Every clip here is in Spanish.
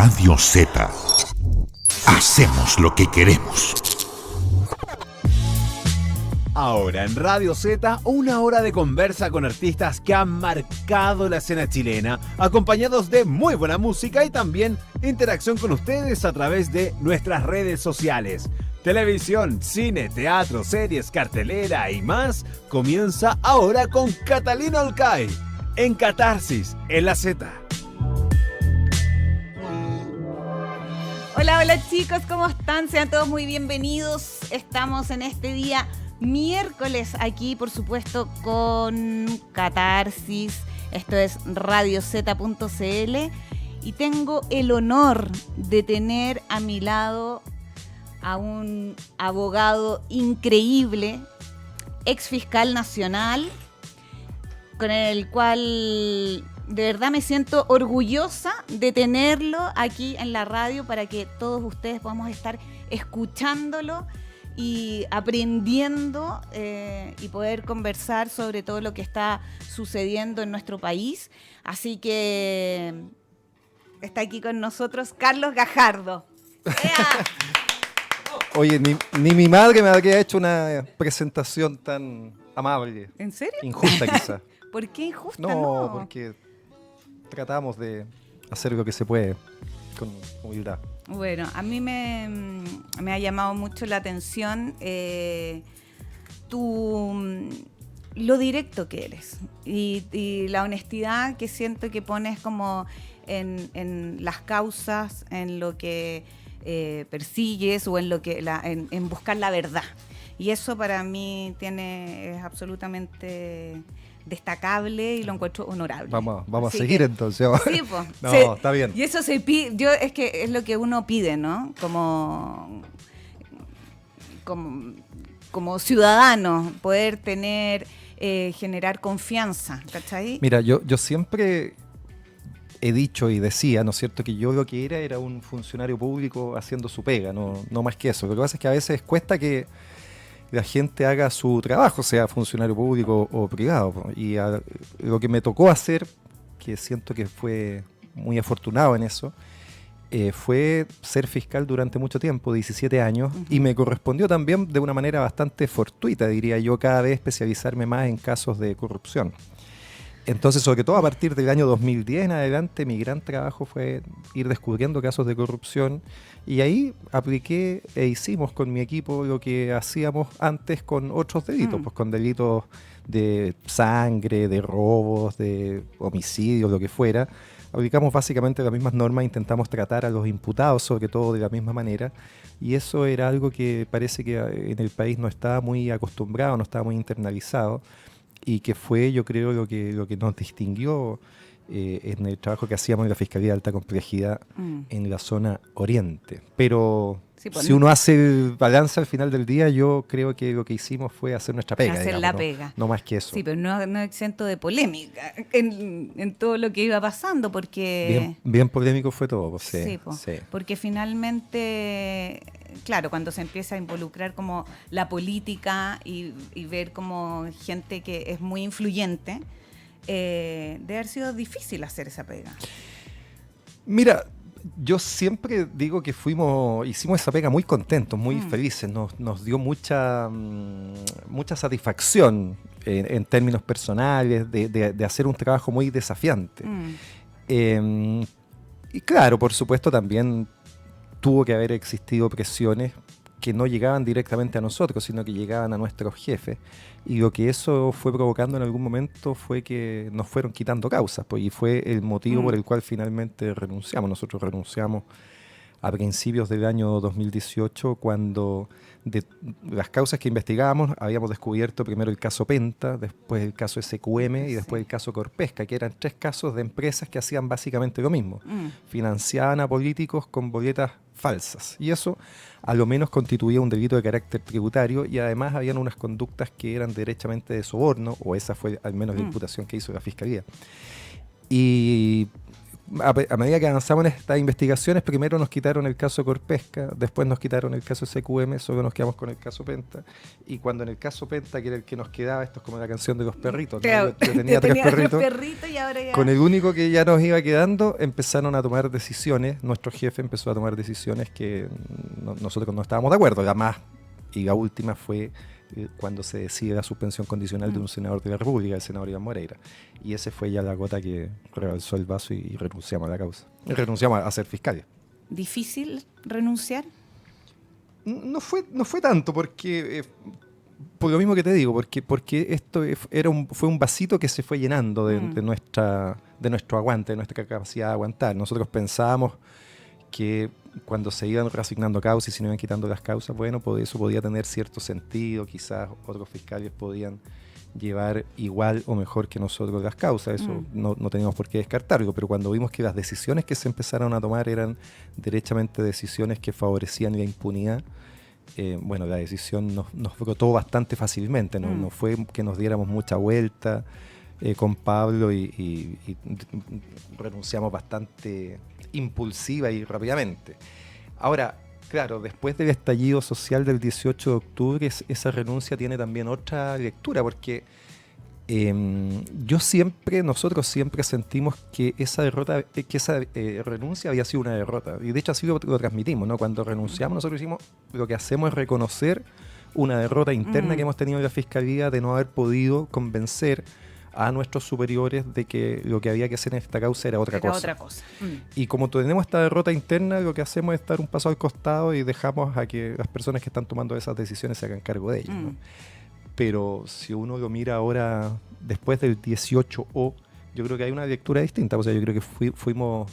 Radio Z. Hacemos lo que queremos. Ahora en Radio Z, una hora de conversa con artistas que han marcado la escena chilena, acompañados de muy buena música y también interacción con ustedes a través de nuestras redes sociales. Televisión, cine, teatro, series, cartelera y más comienza ahora con Catalina Olcay en Catarsis en la Z. Hola, hola chicos, ¿cómo están? Sean todos muy bienvenidos. Estamos en este día miércoles aquí, por supuesto, con Catarsis. Esto es radiozeta.cl y tengo el honor de tener a mi lado a un abogado increíble, ex fiscal nacional, con el cual de verdad me siento orgullosa de tenerlo aquí en la radio para que todos ustedes podamos estar escuchándolo y aprendiendo y poder conversar sobre todo lo que está sucediendo en nuestro país. Así que está aquí con nosotros Carlos Gajardo. Oye, ni mi madre me habría hecho una presentación tan amable. ¿En serio? Injusta quizás. ¿Por qué injusta? No, porque tratamos de hacer lo que se puede con humildad. Bueno, a mí me ha llamado mucho la atención lo directo que eres y la honestidad que siento que pones como en las causas, en lo que persigues o en lo que en buscar la verdad. Y eso para mí es absolutamente destacable y lo encuentro honorable. Vamos a seguir entonces. Sí, pues. No, está bien. Y eso se pide, es que es lo que uno pide, ¿no? Como ciudadano, poder generar confianza, ¿cachai? Mira, yo siempre he dicho y decía, ¿no es cierto?, que yo lo que era un funcionario público haciendo su pega, no más que eso. Lo que pasa es que a veces cuesta que la gente haga su trabajo, sea funcionario público o privado. Y lo que me tocó hacer, que siento que fue muy afortunado en eso, fue ser fiscal durante mucho tiempo, 17 años, y me correspondió también de una manera bastante fortuita, diría yo, cada vez especializarme más en casos de corrupción. Entonces, sobre todo a partir del año 2010 en adelante, mi gran trabajo fue ir descubriendo casos de corrupción y ahí apliqué e hicimos con mi equipo lo que hacíamos antes con otros delitos, pues con delitos de sangre, de robos, de homicidios, lo que fuera. Aplicamos básicamente las mismas normas, intentamos tratar a los imputados sobre todo de la misma manera y eso era algo que parece que en el país no estaba muy acostumbrado, no estaba muy internalizado. Y que fue, yo creo, lo que nos distinguió en el trabajo que hacíamos en la Fiscalía de Alta Complejidad en la zona oriente. Pero sí, si uno hace el balance al final del día, yo creo que lo que hicimos fue hacer nuestra pega. Hacer la pega. No más que eso. Sí, pero no exento de polémica en todo lo que iba pasando, porque... Bien polémico fue todo. Pues, sí, porque finalmente... Claro, cuando se empieza a involucrar como la política y ver como gente que es muy influyente, debe haber sido difícil hacer esa pega. Mira, yo siempre digo que hicimos esa pega muy contentos, muy felices, nos dio mucha satisfacción en términos personales, de hacer un trabajo muy desafiante. Y claro, por supuesto también tuvo que haber existido presiones que no llegaban directamente a nosotros, sino que llegaban a nuestros jefes. Y lo que eso fue provocando en algún momento fue que nos fueron quitando causas, pues, y fue el motivo por el cual finalmente renunciamos. Nosotros renunciamos a principios del año 2018, cuando de las causas que investigábamos habíamos descubierto primero el caso Penta, después el caso SQM y después el caso Corpesca, que eran 3 casos de empresas que hacían básicamente lo mismo. Financiaban a políticos con boletas falsas. Y eso a lo menos constituía un delito de carácter tributario y además habían unas conductas que eran derechamente de soborno, o esa fue al menos la imputación que hizo la Fiscalía. Y a medida que avanzamos en estas investigaciones, primero nos quitaron el caso Corpesca, después nos quitaron el caso SQM, solo nos quedamos con el caso Penta. Y cuando en el caso Penta, que era el que nos quedaba, esto es como la canción de los perritos, ¿no? Claro, Yo tenía tres perritos. Y ahora ya... Con el único que ya nos iba quedando, empezaron a tomar decisiones. Nuestro jefe empezó a tomar decisiones que nosotros no estábamos de acuerdo. La más y la última fue cuando se decide la suspensión condicional de un senador de la República, el senador Iván Moreira. Y ese fue ya la gota que rebalsó el vaso y renunciamos a la causa. Y renunciamos a ser fiscales. ¿Difícil renunciar? No fue tanto, porque por lo mismo que te digo, porque esto fue un vasito que se fue llenando de nuestro aguante, de nuestra capacidad de aguantar. Nosotros pensábamos que cuando se iban reasignando causas y se nos iban quitando las causas, bueno, pues eso podía tener cierto sentido, quizás otros fiscales podían llevar igual o mejor que nosotros las causas, eso no teníamos por qué descartarlo, pero cuando vimos que las decisiones que se empezaron a tomar eran derechamente decisiones que favorecían la impunidad, bueno, la decisión nos brotó bastante fácilmente, no fue que nos diéramos mucha vuelta con Pablo y renunciamos bastante impulsiva y rápidamente. Ahora, claro, después del estallido social del 18 de octubre, esa renuncia tiene también otra lectura, porque nosotros siempre sentimos que esa renuncia había sido una derrota. Y de hecho así lo transmitimos, ¿no? Cuando renunciamos, nosotros lo que hacemos es reconocer una derrota interna que hemos tenido en la Fiscalía de no haber podido convencer a nuestros superiores de que lo que había que hacer en esta causa era otra cosa. Y como tenemos esta derrota interna, lo que hacemos es dar un paso al costado y dejamos a que las personas que están tomando esas decisiones se hagan cargo de ellas, ¿no? Pero si uno lo mira ahora, después del 18O, yo creo que hay una lectura distinta. O sea, yo creo que fuimos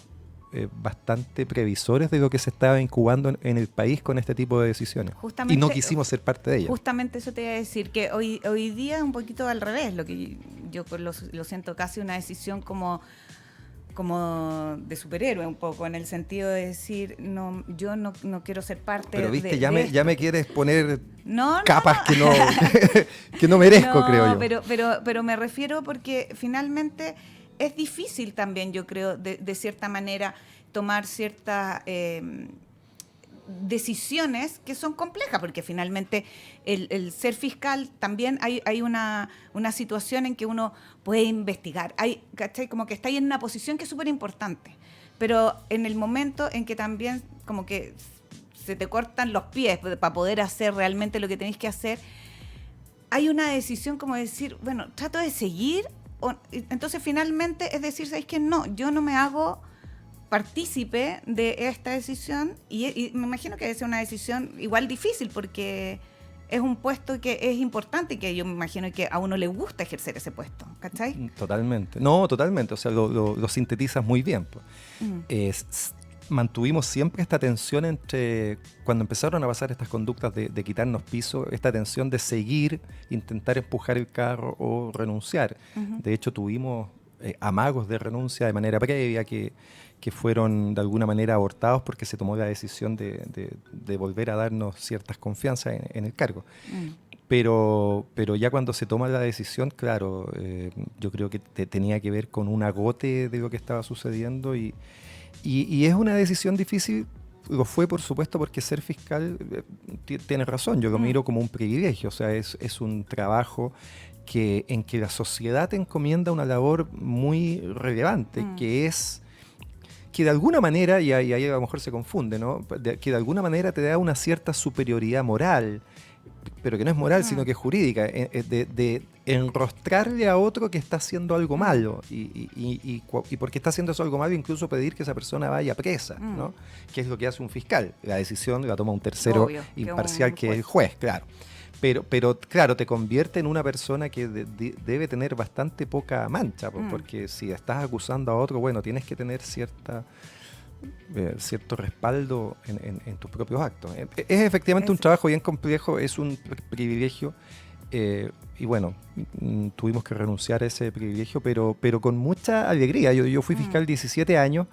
bastante previsores de lo que se estaba incubando en el país con este tipo de decisiones. Y no quisimos ser parte de ellas. Justamente eso te iba a decir, que hoy día es un poquito al revés, lo que yo lo siento casi una decisión como de superhéroe un poco, en el sentido de decir, no, yo no quiero ser parte pero viste, de ya me quieres poner no, capas que no merezco, creo yo. Pero me refiero porque finalmente es difícil también, yo creo, de cierta manera, tomar ciertas decisiones que son complejas, porque finalmente el ser fiscal también hay una situación en que uno puede investigar. ¿Cachai? Como que está ahí en una posición que es súper importante, pero en el momento en que también como que se te cortan los pies para poder hacer realmente lo que tenés que hacer, hay una decisión como decir, bueno, trato de seguir. Entonces finalmente es decir, ¿sabes qué? No, yo no me hago partícipe de esta decisión y me imagino que debe ser una decisión igual difícil porque es un puesto que es importante y que yo me imagino que a uno le gusta ejercer ese puesto, ¿cachai? Totalmente. No, totalmente. O sea, lo sintetizas muy bien. Pues. Mantuvimos siempre esta tensión entre, cuando empezaron a pasar estas conductas de quitarnos piso, esta tensión de seguir, intentar empujar el carro o renunciar. De hecho, tuvimos amagos de renuncia de manera previa que fueron de alguna manera abortados porque se tomó la decisión de volver a darnos ciertas confianzas en el cargo. Pero ya cuando se toma la decisión, claro, yo creo que tenía que ver con un agote de lo que estaba sucediendo y es una decisión difícil. Lo fue, por supuesto, porque ser fiscal, tienes razón, yo lo miro como un privilegio, o sea, es un trabajo en que la sociedad te encomienda una labor muy relevante, que de alguna manera, y ahí a lo mejor se confunde, ¿no? Que de alguna manera te da una cierta superioridad moral, pero que no es moral, sino que es jurídica, de enrostrarle a otro que está haciendo algo malo y porque está haciendo eso algo malo, incluso pedir que esa persona vaya presa, ¿no? Que es lo que hace un fiscal. La decisión la toma un tercero imparcial, que es el juez, claro. Pero claro, te convierte en una persona que debe tener bastante poca mancha, porque si estás acusando a otro, bueno, tienes que tener cierto respaldo en tus propios actos. Es efectivamente un trabajo bien complejo, es un privilegio, y bueno, tuvimos que renunciar a ese privilegio, pero con mucha alegría. Yo fui fiscal 17 años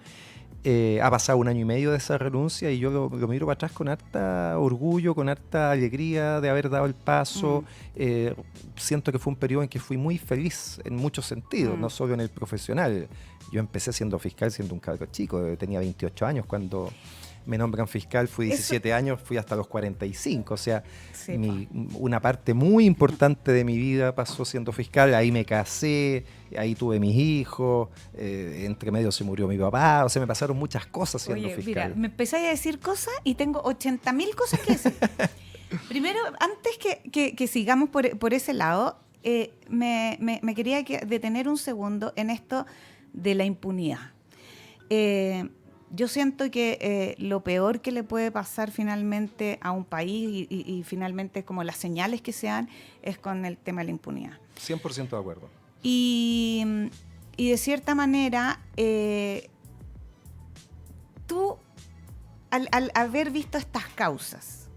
Ha pasado 1 año y medio de esa renuncia y yo lo miro para atrás con harta orgullo, con harta alegría de haber dado el paso. Siento que fue un periodo en que fui muy feliz en muchos sentidos, no solo en el profesional. Yo empecé siendo fiscal siendo un cabro chico, tenía 28 años cuando me nombran fiscal, fui 17 años, fui hasta los 45, o sea, una parte muy importante de mi vida pasó siendo fiscal. Ahí me casé, ahí tuve mis hijos, entre medio se murió mi papá, o sea, me pasaron muchas cosas siendo fiscal. Mira, me empezáis a decir cosas y tengo 80.000 cosas que decir. Primero, antes que sigamos por ese lado, me quería detener un segundo en esto de la impunidad. Yo siento que lo peor que le puede pasar finalmente a un país y finalmente como las señales que se dan es con el tema de la impunidad. 100% de acuerdo. Y de cierta manera, tú al haber visto estas causas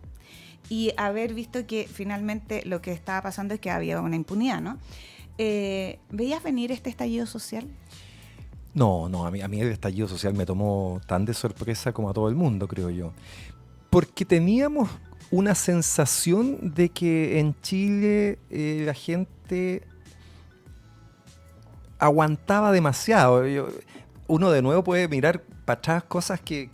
y haber visto que finalmente lo que estaba pasando es que había una impunidad, ¿no? ¿Veías venir este estallido social? No, a mí el estallido social me tomó tan de sorpresa como a todo el mundo, creo yo. Porque teníamos una sensación de que en Chile la gente aguantaba demasiado. Uno de nuevo puede mirar para atrás cosas que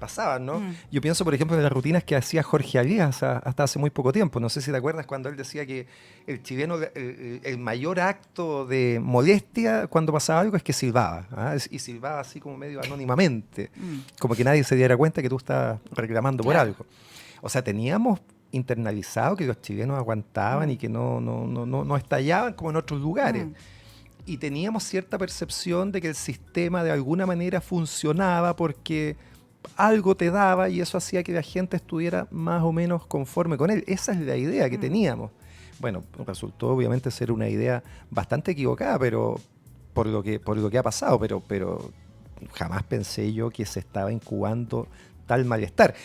pasaban, ¿no? Yo pienso, por ejemplo, en las rutinas que hacía Jorge Alias hasta hace muy poco tiempo. No sé si te acuerdas cuando él decía que el chileno, el mayor acto de molestia cuando pasaba algo es que silbaba, ¿ah? Y silbaba así como medio anónimamente, como que nadie se diera cuenta que tú estabas reclamando por algo. O sea, teníamos internalizado que los chilenos aguantaban y que no estallaban como en otros lugares. Y teníamos cierta percepción de que el sistema de alguna manera funcionaba porque algo te daba y eso hacía que la gente estuviera más o menos conforme con él. Esa es la idea que teníamos. Bueno, resultó obviamente ser una idea bastante equivocada, pero por lo que ha pasado, pero jamás pensé yo que se estaba incubando tal malestar,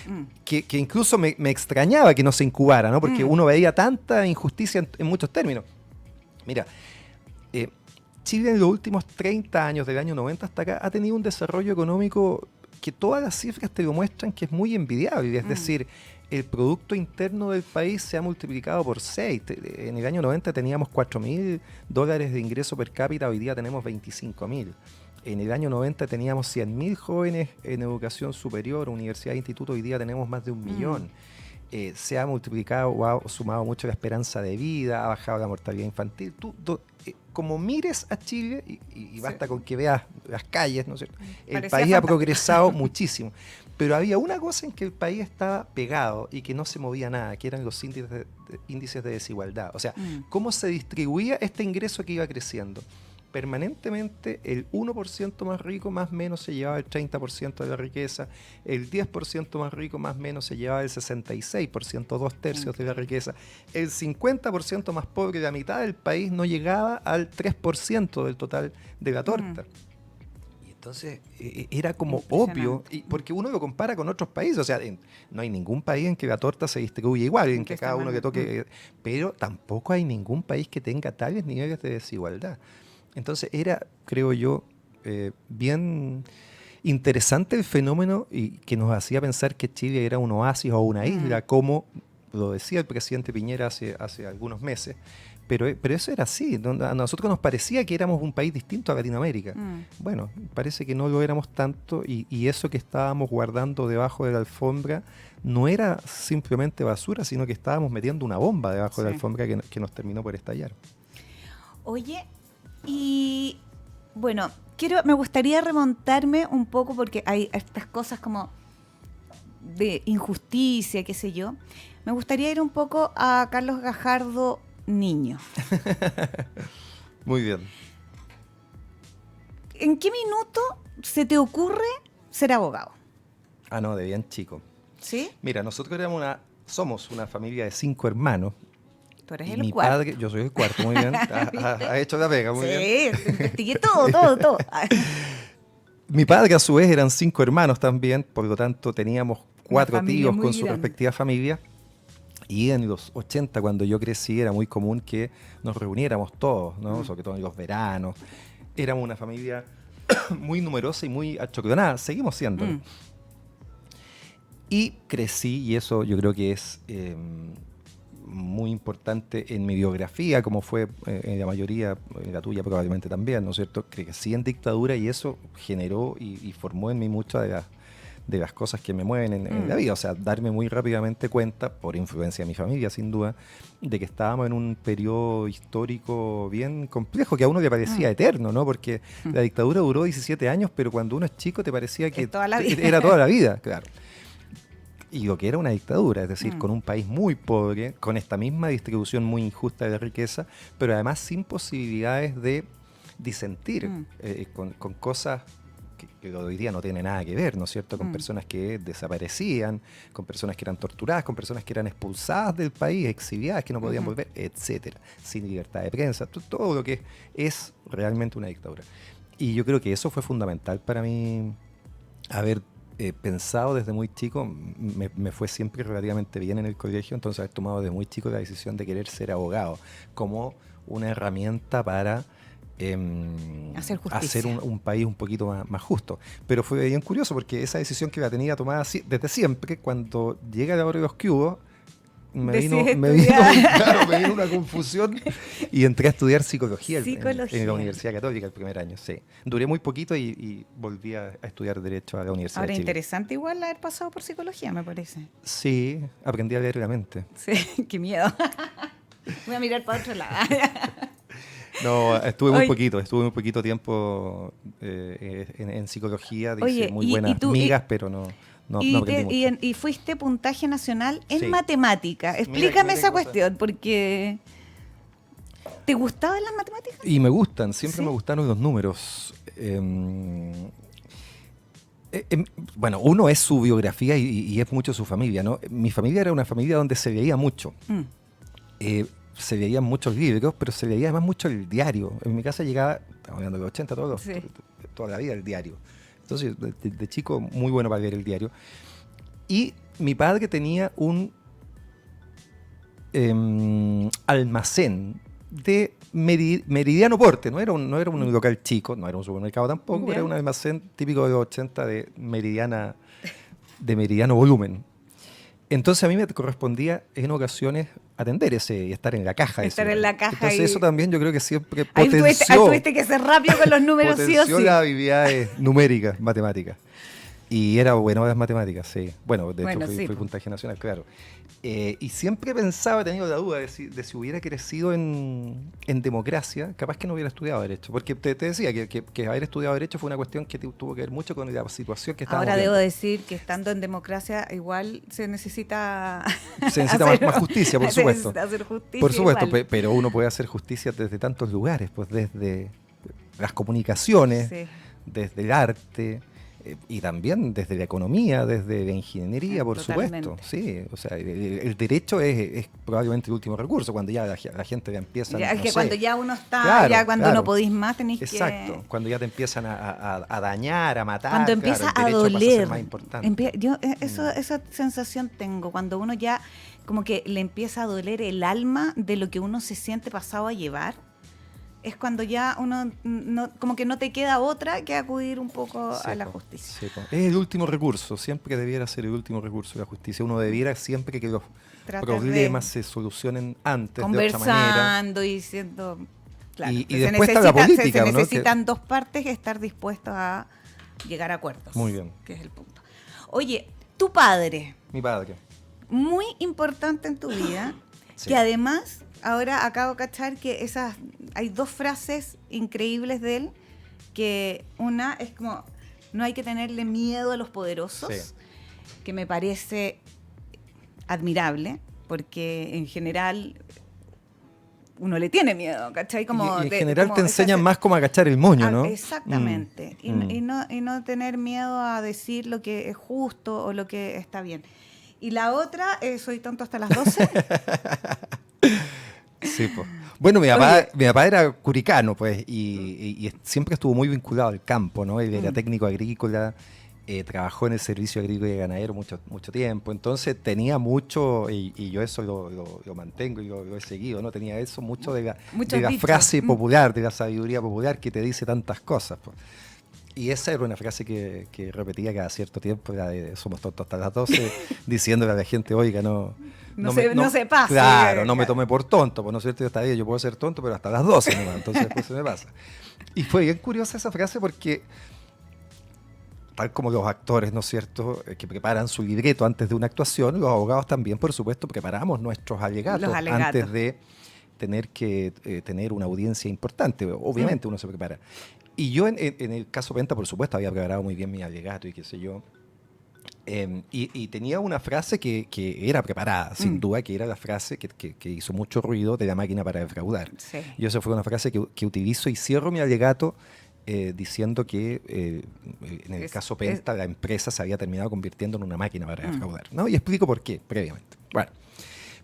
que incluso me extrañaba que no se incubara, ¿no? Porque uno veía tanta injusticia en muchos términos. Mira, Chile en los últimos 30 años, del año 90 hasta acá, ha tenido un desarrollo económico que todas las cifras te lo muestran que es muy envidiable. Es decir, el Producto Interno del país se ha multiplicado por 6. En el año 90 teníamos $4.000 de ingreso per cápita, hoy día tenemos 25.000. En el año 90 teníamos 100.000 jóvenes en educación superior, universidad e instituto, hoy día tenemos más de 1 millón. Se ha multiplicado o ha sumado mucho la esperanza de vida, ha bajado la mortalidad infantil. Como mires a Chile, y basta con que veas las calles, ¿no es cierto? El país ha progresado muchísimo. Pero había una cosa en que el país estaba pegado y que no se movía nada, que eran los índices de desigualdad. O sea, cómo se distribuía este ingreso que iba creciendo. Permanentemente el 1% más rico más o menos se llevaba el 30% de la riqueza, el 10% más rico más o menos se llevaba el 66%, 2/3 de la riqueza, el 50% más pobre, la mitad del país no llegaba al 3% del total de la torta. Y entonces era como obvio, porque uno lo compara con otros países, o sea, no hay ningún país en que la torta se distribuye igual, en que cada uno que toque, pero tampoco hay ningún país que tenga tales niveles de desigualdad. Entonces era, creo yo, bien interesante el fenómeno y que nos hacía pensar que Chile era un oasis o una isla, como lo decía el presidente Piñera hace algunos meses. Pero eso era así. A nosotros nos parecía que éramos un país distinto a Latinoamérica. Bueno, parece que no lo éramos tanto y eso que estábamos guardando debajo de la alfombra no era simplemente basura, sino que estábamos metiendo una bomba debajo de la alfombra que nos terminó por estallar. Oye, y bueno, me gustaría remontarme un poco porque hay estas cosas como de injusticia, qué sé yo. Me gustaría ir un poco a Carlos Gajardo niño. Muy bien. ¿En qué minuto se te ocurre ser abogado? No, de bien chico. ¿Sí? Mira, nosotros somos una familia de 5 hermanos. Tú eres Y el mi cuarto. padre, yo soy el cuarto, muy bien. Ha hecho la pega, muy bien. Sí, investigué todo. Mi padre, a su vez, eran 5 hermanos también, por lo tanto teníamos 4 tíos con su respectiva familia. Y en los 80, cuando yo crecí, era muy común que nos reuniéramos todos, ¿no? Sobre todo en los veranos. Éramos una familia muy numerosa y muy achocronada. Seguimos siendo. Y crecí, y eso yo creo que es muy importante en mi biografía, como fue en la mayoría, en la tuya probablemente también, ¿no es cierto? Crecí en dictadura y eso generó y formó en mí muchas de las cosas que me mueven en la vida. O sea, darme muy rápidamente cuenta, por influencia de mi familia sin duda, de que estábamos en un periodo histórico bien complejo, que a uno le parecía eterno, ¿no? Porque la dictadura duró 17 años, pero cuando uno es chico te parecía que toda la vida. era toda la vida, claro. Y lo que era una dictadura, es decir, con un país muy pobre, con esta misma distribución muy injusta de la riqueza, pero además sin posibilidades de disentir con cosas que hoy día no tienen nada que ver, ¿no es cierto? Con personas que desaparecían, con personas que eran torturadas, con personas que eran expulsadas del país, exiliadas, que no podían volver, etcétera, sin libertad de prensa, todo lo que es realmente una dictadura. Y yo creo que eso fue fundamental para mí, haber pensado desde muy chico. Me fue siempre relativamente bien en el colegio, entonces haber tomado desde muy chico la decisión de querer ser abogado como una herramienta para hacer un país un poquito más justo. Pero fue bien curioso porque esa decisión que la tenía tomada desde siempre, cuando llega la hora de los que hubo, me vino una confusión y entré a estudiar psicología. En la Universidad Católica el primer año, sí. Duré muy poquito y volví a estudiar Derecho a la Universidad de Chile. Interesante igual haber pasado por psicología, me parece. Sí, aprendí a leer la mente. Sí, qué miedo. Voy a mirar para otro lado. No, estuve muy poquito tiempo en psicología, hice muy buenas migas, pero no aprendí mucho. Y fuiste puntaje nacional en matemática. Explícame esa cuestión, porque ¿te gustaban las matemáticas? Y me gustan, siempre me gustaron los números. Bueno, uno es su biografía y es mucho su familia, ¿no? Mi familia era una familia donde se veía mucho. Se veían muchos libros, pero se veía además mucho el diario. En mi casa llegaba, estamos hablando de los 80, toda la vida el diario. Entonces, de chico, muy bueno para leer el diario. Y mi padre tenía un almacén de mediano porte. No era un local chico, no era un supermercado tampoco, pero era un almacén típico de los 80 de mediano volumen. Entonces a mí me correspondía en ocasiones atender ese y estar en la caja. Entonces eso también yo creo que siempre potenció. Tuviste que ser rápido con los números, sí o sí. Potenció las habilidades numéricas, matemáticas. Y era bueno en las matemáticas, sí. Bueno, de hecho fui puntaje nacional, claro. Y siempre pensaba, he tenido la duda de si hubiera crecido en democracia, capaz que no hubiera estudiado Derecho. Porque te decía que haber estudiado Derecho fue una cuestión que tuvo que ver mucho con la situación que estábamos viendo. Debo decir que estando en democracia igual se necesita más justicia, por supuesto. Se necesita hacer justicia. Por supuesto, pero uno puede hacer justicia desde tantos lugares, pues desde las comunicaciones, desde el arte. Y también desde la economía, desde la ingeniería, por supuesto. Sí, o sea, el derecho es probablemente el último recurso, cuando ya la gente ya empieza... Cuando ya uno está, cuando no podéis más, tenéis Exacto, cuando ya te empiezan a dañar, a matar. Cuando empieza a doler. Más importante. Esa sensación tengo, cuando uno ya como que le empieza a doler el alma de lo que uno se siente pasado a llevar. Es cuando ya uno como que no te queda otra que acudir un poco a la justicia. Es el último recurso, siempre debiera ser el último recurso de la justicia. Uno debiera siempre que los problemas se solucionen antes, conversando, de otra manera. Y siendo... Claro, y después está la política, se necesitan dos partes estar dispuestos a llegar a acuerdos. Muy bien. Que es el punto. Oye, tu padre. Mi padre. Muy importante en tu vida, que además... Ahora acabo de cachar que hay dos frases increíbles de él, que una es como, no hay que tenerle miedo a los poderosos, que me parece admirable, porque en general uno le tiene miedo, ¿cachai? Como en general te enseñan más como a cachar el moño, ¿no? Exactamente, y no tener miedo a decir lo que es justo o lo que está bien. Y la otra, soy tonto hasta las 12. Sí, pues. Bueno, mi papá era curicano, pues, y siempre estuvo muy vinculado al campo, ¿no? Él era técnico agrícola, trabajó en el servicio agrícola y ganadero mucho tiempo, entonces tenía mucho, y yo eso lo mantengo y lo he seguido, ¿no? Tenía eso mucho de la frase popular, de la sabiduría popular que te dice tantas cosas, pues. Y esa era una frase que repetía cada cierto tiempo, era de somos tontos hasta las 12, diciéndole a la gente, oiga, no se pase. Claro, no me tome por tonto, pues no es cierto, yo, está bien, yo puedo ser tonto, pero hasta las 12 nomás, entonces después se me pasa. Y fue bien curiosa esa frase porque, tal como los actores, ¿no es cierto?, que preparan su libreto antes de una actuación, los abogados también, por supuesto, preparamos nuestros alegatos antes de tener que tener una audiencia importante. Obviamente uno se prepara. Y yo en el caso Penta, por supuesto, había preparado muy bien mi alegato y qué sé yo. Y tenía una frase que era preparada, sin duda, que era la frase que hizo mucho ruido de la máquina para defraudar. Sí. Y esa fue una frase que utilizo y cierro mi alegato diciendo que en el caso Penta la empresa se había terminado convirtiendo en una máquina para defraudar, ¿no? Y explico por qué previamente. Bueno,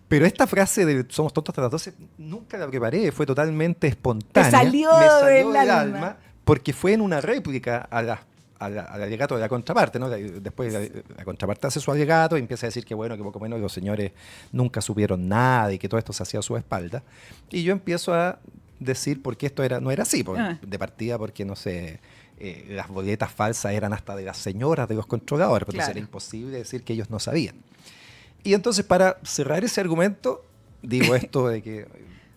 pero esta frase de somos tontos hasta las 12 nunca la preparé, fue totalmente espontánea. Me salió del alma. Porque fue en una réplica al alegato de la contraparte, ¿no? Después la contraparte hace su alegato y empieza a decir que bueno, que poco menos los señores nunca supieron nada y que todo esto se hacía a su espalda. Y yo empiezo a decir por qué esto no era así, de partida porque, no sé, las boletas falsas eran hasta de las señoras de los controladores, pero era imposible decir que ellos no sabían. Y entonces, para cerrar ese argumento, digo esto de que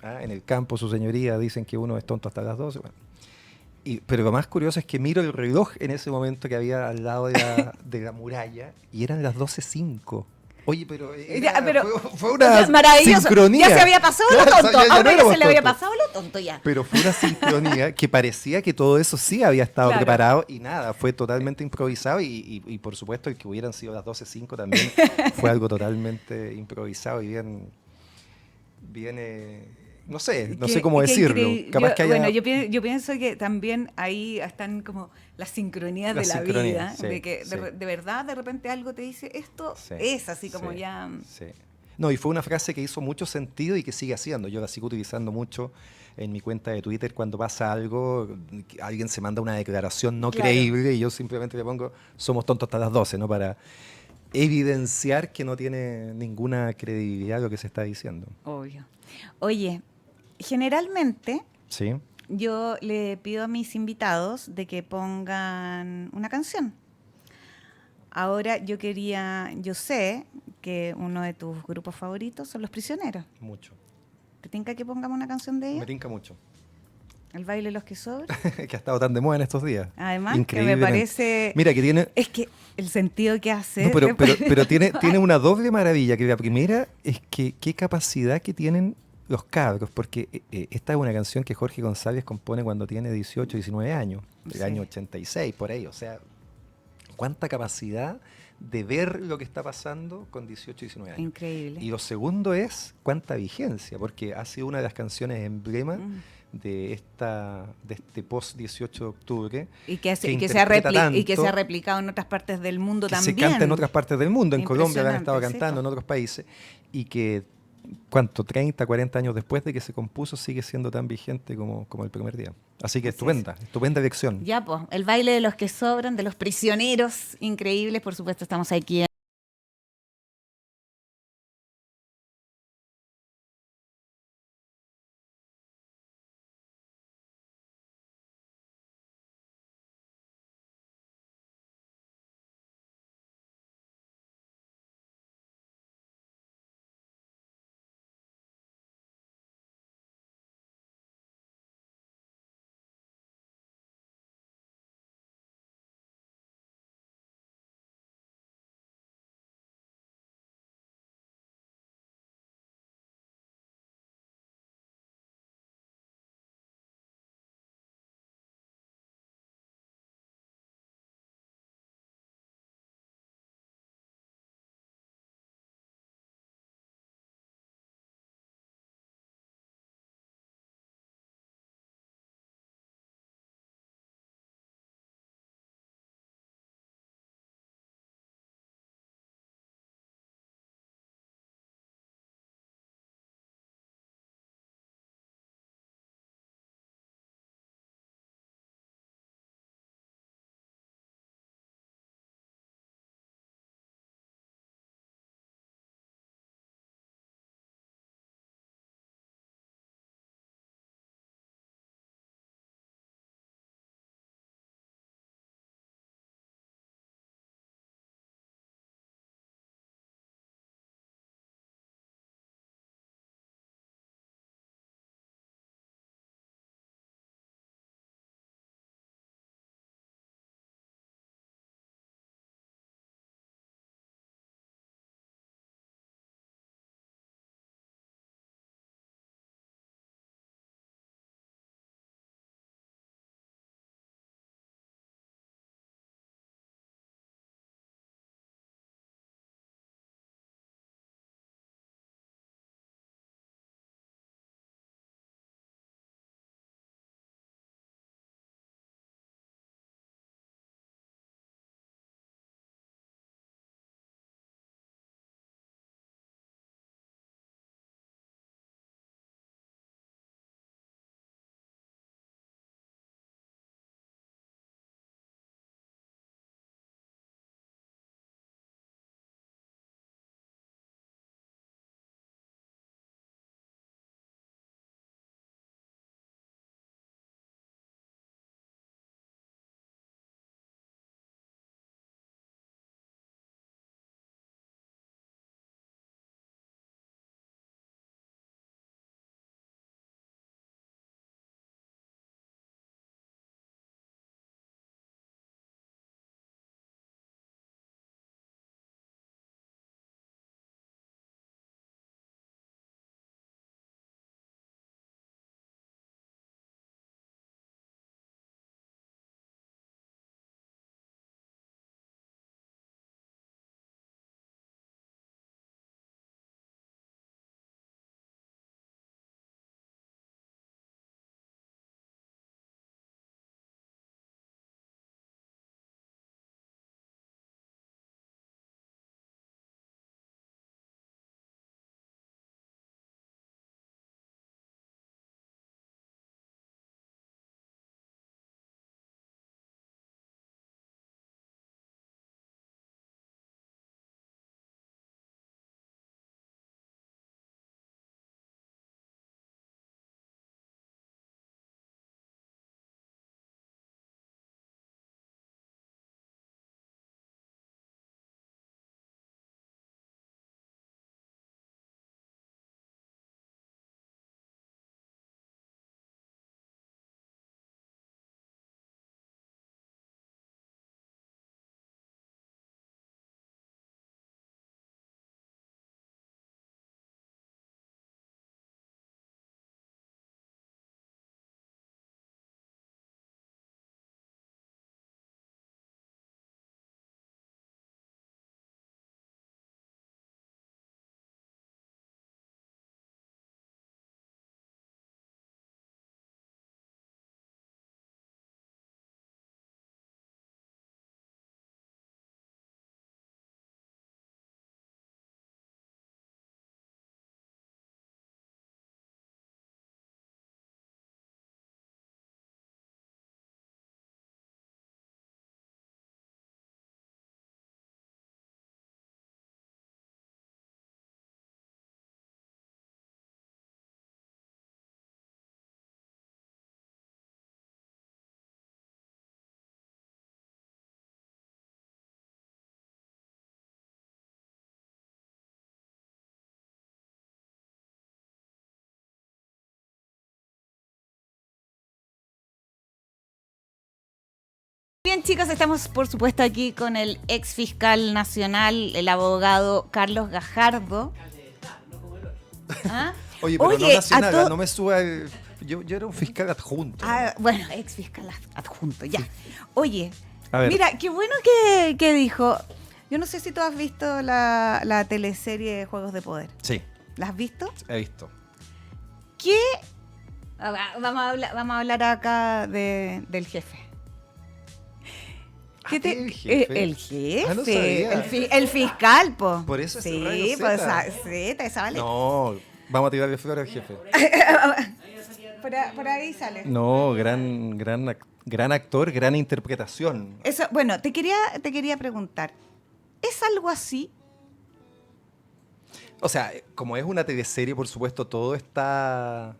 en el campo, su señoría, dicen que uno es tonto hasta las 12. Bueno. Pero lo más curioso es que miro el reloj en ese momento que había al lado de la muralla y eran las 12:05. Oye, pero fue una sincronía. Ya se había pasado lo tonto. Ahora ya se le había pasado lo tonto ya. Pero fue una sincronía que parecía que todo eso sí había estado preparado y nada, fue totalmente improvisado y por supuesto el que hubieran sido las 12:05 también fue algo totalmente improvisado y bien no sé cómo decirlo. Capaz que haya... Bueno, yo pienso que también ahí están como las sincronías de la vida, sí, de que de verdad de repente algo te dice esto es así como ya... Sí. No, y fue una frase que hizo mucho sentido y que sigue haciendo. Yo la sigo utilizando mucho en mi cuenta de Twitter cuando pasa algo, alguien se manda una declaración no creíble y yo simplemente le pongo somos tontos hasta las 12, ¿no? Para evidenciar que no tiene ninguna credibilidad lo que se está diciendo. Obvio. Oye, generalmente yo le pido a mis invitados de que pongan una canción. Ahora yo sé que uno de tus grupos favoritos son Los Prisioneros. Mucho. ¿Te tinca que pongamos una canción de ellos? Me tinca mucho. El baile de los que sobran. Que ha estado tan de moda en estos días. Además, que me parece... Mira, que tiene... Es que el sentido que hace... No, pero tiene una doble maravilla, que la primera es que qué capacidad que tienen los cabros, porque esta es una canción que Jorge González compone cuando tiene 18, 19 años, del año 86, por ahí. O sea, cuánta capacidad de ver lo que está pasando con 18, 19 años. Increíble. Y lo segundo es cuánta vigencia, porque ha sido una de las canciones emblema de este post 18 de octubre y que se ha replicado en otras partes del mundo también. Se canta en otras partes del mundo, en Colombia la han estado cantando, en otros países, y que 30, 40 años después de que se compuso sigue siendo tan vigente como el primer día. Así que estupenda elección. Ya, pues, el baile de los que sobran, de Los Prisioneros, increíbles, por supuesto, estamos aquí chicos, estamos por supuesto aquí con el ex fiscal nacional, el abogado Carlos Gajardo. ¿Ah? Oye, pero no Oye, nacional, no me suba el... Yo era un fiscal adjunto. Bueno, ex fiscal adjunto, ya. Oye, A ver. mira, qué bueno que dijo. Yo no sé si tú has visto la teleserie Juegos de Poder. Sí, ¿La has visto? he visto. ¿Qué? Vamos a hablar acá del jefe. ¿El jefe? El jefe. Ah, no sabía. El fiscal, po. Por eso es sí, Radio pues Zeta. Zeta, esa vale. No, vamos a tirarle flores al jefe. Por ahí sale. No, gran actor, gran interpretación. Eso, bueno, te quería preguntar. ¿Es algo así? O sea, como es una teleserie, por supuesto, todo está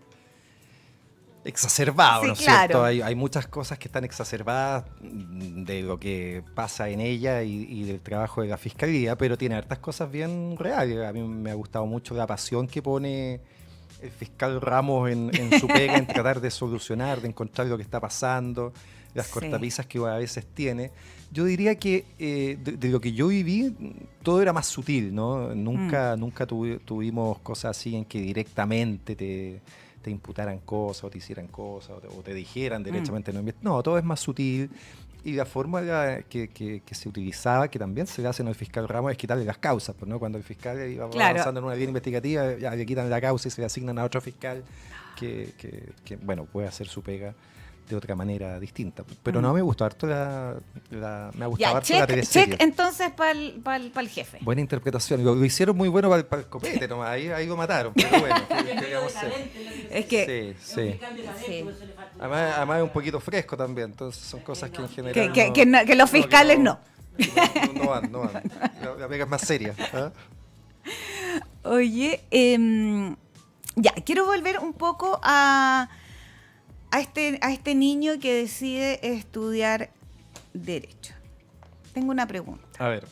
exacerbado, Sí, ¿no es claro. cierto? Hay muchas cosas que están exacerbadas de lo que pasa en ella y del trabajo de la fiscalía, pero tiene hartas cosas bien reales. A mí me ha gustado mucho la pasión que pone el fiscal Ramos en su pega, en tratar de solucionar, de encontrar lo que está pasando, las Sí. cortapisas que a veces tiene. Yo diría que de lo que yo viví, todo era más sutil, ¿no? Nunca tuvimos cosas así en que directamente te imputaran cosas o te hicieran cosas o te dijeran derechamente no, todo es más sutil. Y la forma que se utilizaba, que también se le hace en el fiscal Ramos, es quitarle las causas, pues, ¿no? Cuando el fiscal iba Claro. avanzando en una línea investigativa, ya le quitan la causa y se le asignan a otro fiscal que bueno, puede hacer su pega de otra manera distinta. Pero no, me gustó harto me ha gustado Ya, harto la teleserie. check entonces para el jefe. Buena interpretación. Lo hicieron muy bueno para el copete nomás. Ahí lo mataron. Pero bueno, ¿qué vamos a hacer? Es que Sí. sí. Además es un poquito fresco también. Entonces son cosas que en general Que los fiscales no. No van. La pega es más seria. ¿Ah? Oye, ya, quiero volver un poco a este niño que decide estudiar Derecho. Tengo una pregunta. A ver.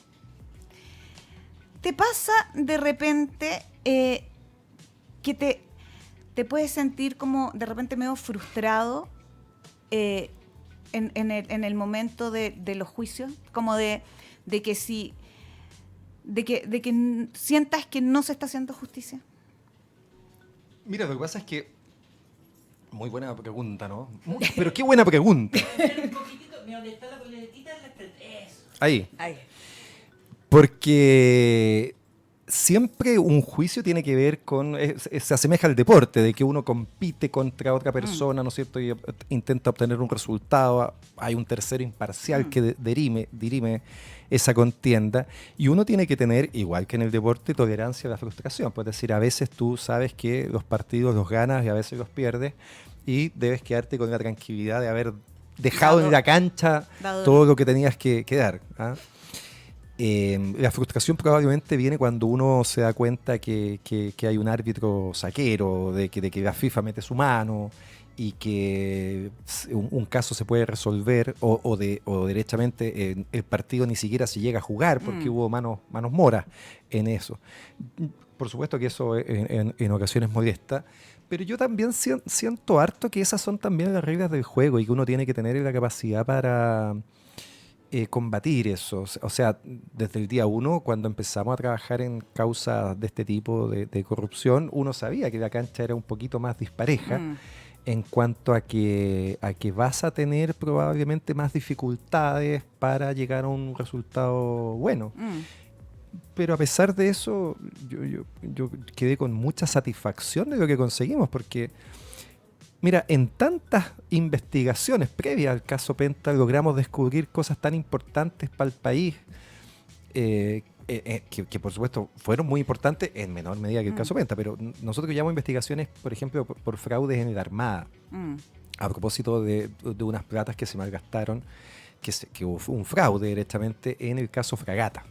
¿Te pasa de repente que te puedes sentir como de repente medio frustrado en el momento de los juicios? Como de que si... De que sientas que no se está haciendo justicia. Mira, lo que pasa es que... Muy buena pregunta, ¿no? Pero qué buena pregunta. Un poquitito, mira, donde está la coletita en la frente. Eso. Ahí. Ay. Porque siempre un juicio tiene que ver con... se asemeja al deporte, de que uno compite contra otra persona, ¿no es cierto? Y intenta obtener un resultado. Hay un tercero imparcial que dirime esa contienda. Y uno tiene que tener, igual que en el deporte, tolerancia a la frustración. Pues es decir, a veces tú sabes que los partidos los ganas y a veces los pierdes. Y debes quedarte con la tranquilidad de haber dejado en la cancha todo lo que tenías que dar. ¿Ah? La frustración probablemente viene cuando uno se da cuenta que hay un árbitro saquero, de que la FIFA mete su mano y que un caso se puede resolver o derechamente el partido ni siquiera se llega a jugar porque hubo manos moras en eso. Por supuesto que eso en ocasiones molesta, pero yo también siento harto que esas son también las reglas del juego y que uno tiene que tener la capacidad para combatir eso. O sea, desde el día 1, cuando empezamos a trabajar en causas de este tipo de corrupción, uno sabía que la cancha era un poquito más dispareja en cuanto a que vas a tener probablemente más dificultades para llegar a un resultado bueno. Pero a pesar de eso, yo quedé con mucha satisfacción de lo que conseguimos, porque, mira, en tantas investigaciones previas al caso Penta logramos descubrir cosas tan importantes para el país, que por supuesto fueron muy importantes en menor medida que el caso Penta, pero nosotros llevamos investigaciones, por ejemplo, por fraudes en la Armada, a propósito de unas platas que se malgastaron, que hubo un fraude directamente en el caso Fragata.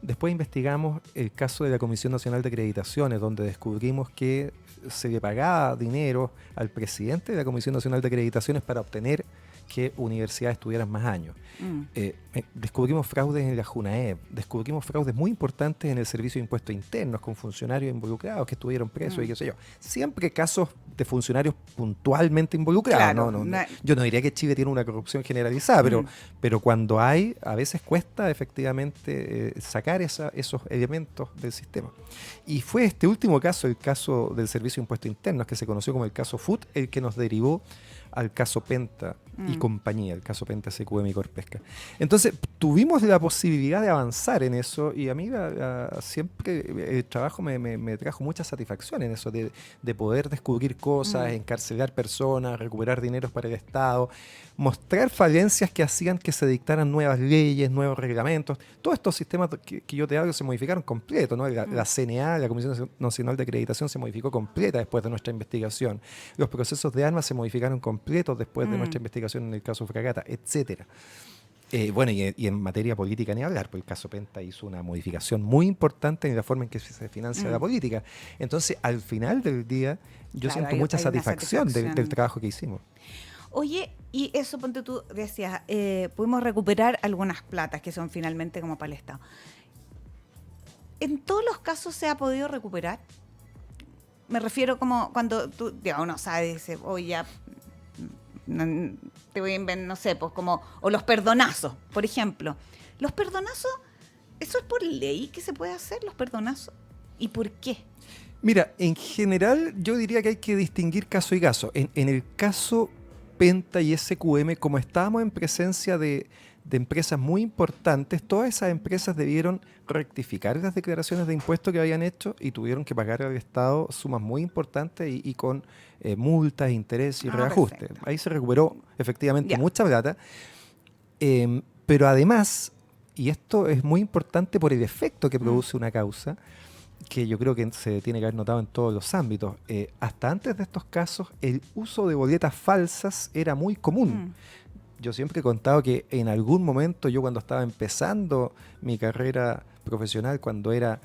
Después investigamos el caso de la Comisión Nacional de Acreditaciones, donde descubrimos que se le pagaba dinero al presidente de la Comisión Nacional de Acreditaciones para obtener que universidades tuvieran más años. Descubrimos fraudes en la JUNAEP, descubrimos fraudes muy importantes en el Servicio de Impuestos Internos con funcionarios involucrados que estuvieron presos y qué sé yo. Siempre casos de funcionarios puntualmente involucrados. Claro, Yo no diría que Chile tiene una corrupción generalizada, pero cuando hay, a veces cuesta efectivamente sacar esos elementos del sistema. Y fue este último caso, el caso del Servicio de Impuestos Internos, que se conoció como el caso FUT, el que nos derivó al caso Penta y compañía, el caso Penta, SQM y Corpesca. Entonces, tuvimos la posibilidad de avanzar en eso y a mí siempre el trabajo me trajo mucha satisfacción en eso, de poder descubrir cosas, encarcelar personas, recuperar dineros para el Estado, mostrar falencias que hacían que se dictaran nuevas leyes, nuevos reglamentos. Todos estos sistemas que yo te hablo se modificaron completo, ¿no? La CNA, la Comisión Nacional de Acreditación, se modificó completa después de nuestra investigación. Los procesos de armas se modificaron completos después de nuestra investigación en el caso Fragata, etcétera. Bueno, y en materia política ni hablar, porque el caso Penta hizo una modificación muy importante en la forma en que se financia la política. Entonces, al final del día, yo siento mucha satisfacción del trabajo que hicimos. Oye, y eso, ponte tú, decías, pudimos recuperar algunas platas que son finalmente como para el Estado. ¿En todos los casos se ha podido recuperar? Me refiero como cuando tú, digamos, uno sabe, dice, oye, ya, te voy a inventar, no sé, pues como, o los perdonazos, por ejemplo. Los perdonazos, ¿eso es por ley que se puede hacer, los perdonazos? ¿Y por qué? Mira, en general yo diría que hay que distinguir caso y caso. En el caso Penta y SQM, como estábamos en presencia de empresas muy importantes, todas esas empresas debieron rectificar las declaraciones de impuestos que habían hecho y tuvieron que pagar al Estado sumas muy importantes y con multas, intereses y reajustes. Perfecto. Ahí se recuperó efectivamente Ya. mucha plata, pero además, y esto es muy importante por el efecto que produce una causa, que yo creo que se tiene que haber notado en todos los ámbitos. Hasta antes de estos casos, el uso de boletas falsas era muy común. Yo siempre he contado que en algún momento, yo cuando estaba empezando mi carrera profesional, cuando era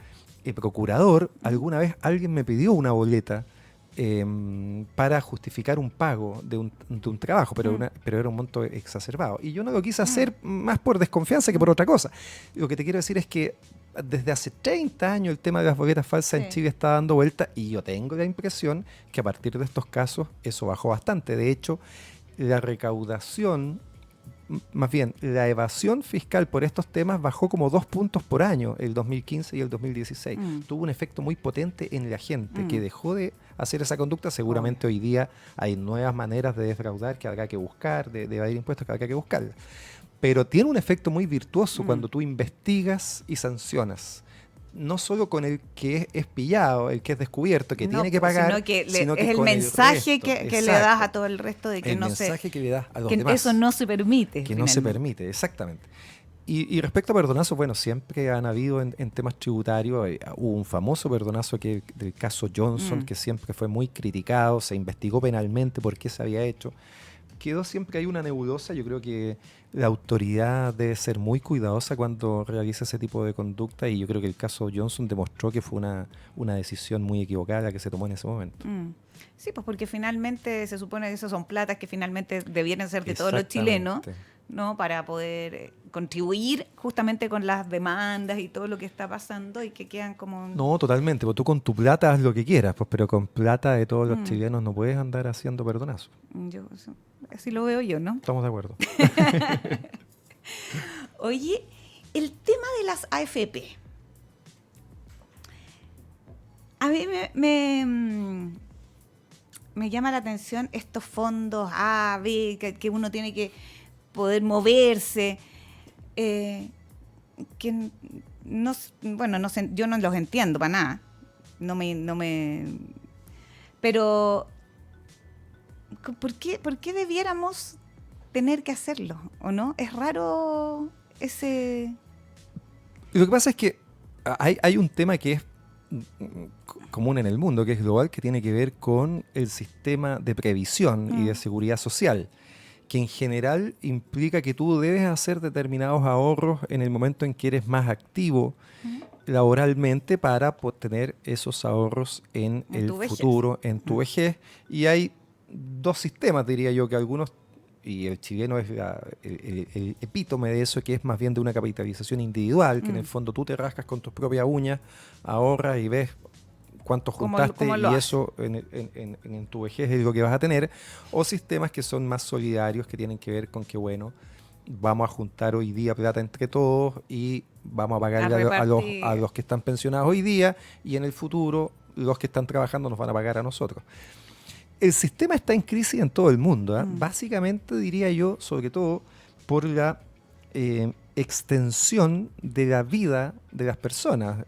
procurador, alguna vez alguien me pidió una boleta para justificar un pago de un trabajo, pero era un monto exacerbado. Y yo no lo quise hacer más por desconfianza que por otra cosa. Lo que te quiero decir es que desde hace 30 años el tema de las boletas falsas en Chile está dando vuelta y yo tengo la impresión que a partir de estos casos eso bajó bastante. De hecho, la recaudación, más bien la evasión fiscal por estos temas bajó como 2 puntos por año el 2015 y el 2016. Tuvo un efecto muy potente en la gente que dejó de hacer esa conducta. Seguramente hoy día hay nuevas maneras de defraudar que habrá que buscar, de evadir impuestos que habrá que buscarlas. Pero tiene un efecto muy virtuoso cuando tú investigas y sancionas. No solo con el que es pillado, el que es descubierto, que tiene que pagar, sino que es el con mensaje el resto. que le das a todo el resto de que el no se... mensaje que le das a los que demás. eso no se permite. Que no se permite, exactamente. Y respecto a perdonazos, bueno, siempre han habido en temas tributarios, hubo un famoso perdonazo del caso Johnson, que siempre fue muy criticado, se investigó penalmente por qué se había hecho. Quedó siempre ahí una nebulosa. Yo creo que la autoridad debe ser muy cuidadosa cuando realiza ese tipo de conducta y yo creo que el caso Johnson demostró que fue una decisión muy equivocada la que se tomó en ese momento. Sí, pues porque finalmente se supone que esas son platas que finalmente debieran ser de todos los chilenos, ¿no? Para poder contribuir justamente con las demandas y todo lo que está pasando y que quedan como... No, totalmente, pues tú con tu plata haz lo que quieras, pues, pero con plata de todos los chilenos no puedes andar haciendo perdonazos. Así lo veo yo, ¿no? Estamos de acuerdo. Oye, el tema de las AFP. A mí me llama la atención estos fondos A, B, que uno tiene que poder moverse, que no, bueno, no sé, yo no los entiendo para nada. No me pero ¿por qué debiéramos tener que hacerlo, o no? Es raro ese... Lo que pasa es que hay un tema que es común en el mundo, que es global, que tiene que ver con el sistema de previsión y de seguridad social, que en general implica que tú debes hacer determinados ahorros en el momento en que eres más activo laboralmente para tener esos ahorros en el futuro, en tu vejez. Y hay dos sistemas, diría yo, que algunos y el chileno es el epítome de eso, que es más bien de una capitalización individual, que en el fondo tú te rascas con tus propias uñas, ahorras y ves cuánto juntaste cómo lo y haces. eso en tu vejez es lo que vas a tener, o sistemas que son más solidarios, que tienen que ver con que, bueno, vamos a juntar hoy día plata entre todos y vamos a pagarle repartir. a los que están pensionados hoy día y en el futuro los que están trabajando nos van a pagar a nosotros. El sistema está en crisis en todo el mundo, ¿eh? Básicamente diría yo, sobre todo por la extensión de la vida de las personas.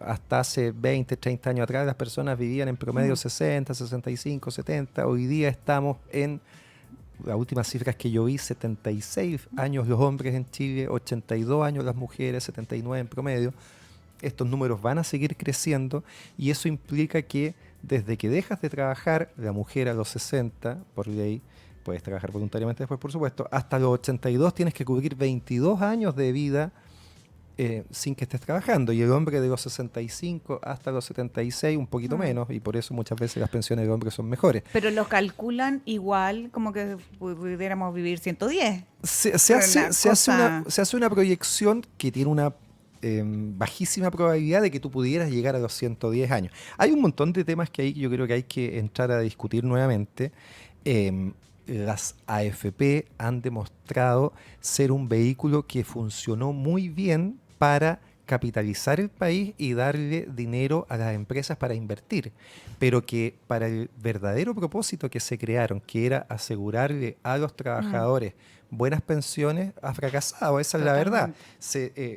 Hasta hace 20, 30 años atrás las personas vivían en promedio 60, 65, 70. Hoy día estamos en, las últimas cifras que yo vi, 76 años los hombres en Chile, 82 años las mujeres, 79 en promedio. Estos números van a seguir creciendo y eso implica que desde que dejas de trabajar, la mujer a los 60, por ley, puedes trabajar voluntariamente después, por supuesto, hasta los 82 tienes que cubrir 22 años de vida sin que estés trabajando. Y el hombre de los 65 hasta los 76, un poquito menos, y por eso muchas veces las pensiones del hombre son mejores. Pero lo calculan igual como que pudiéramos vivir 110. Se Pero hace una proyección que tiene una bajísima probabilidad de que tú pudieras llegar a los 110 años. Hay un montón de temas que yo creo que hay que entrar a discutir nuevamente. Las AFP han demostrado ser un vehículo que funcionó muy bien para capitalizar el país y darle dinero a las empresas para invertir, pero que para el verdadero propósito que se crearon, que era asegurarle a los trabajadores buenas pensiones, ha fracasado. Esa es la verdad.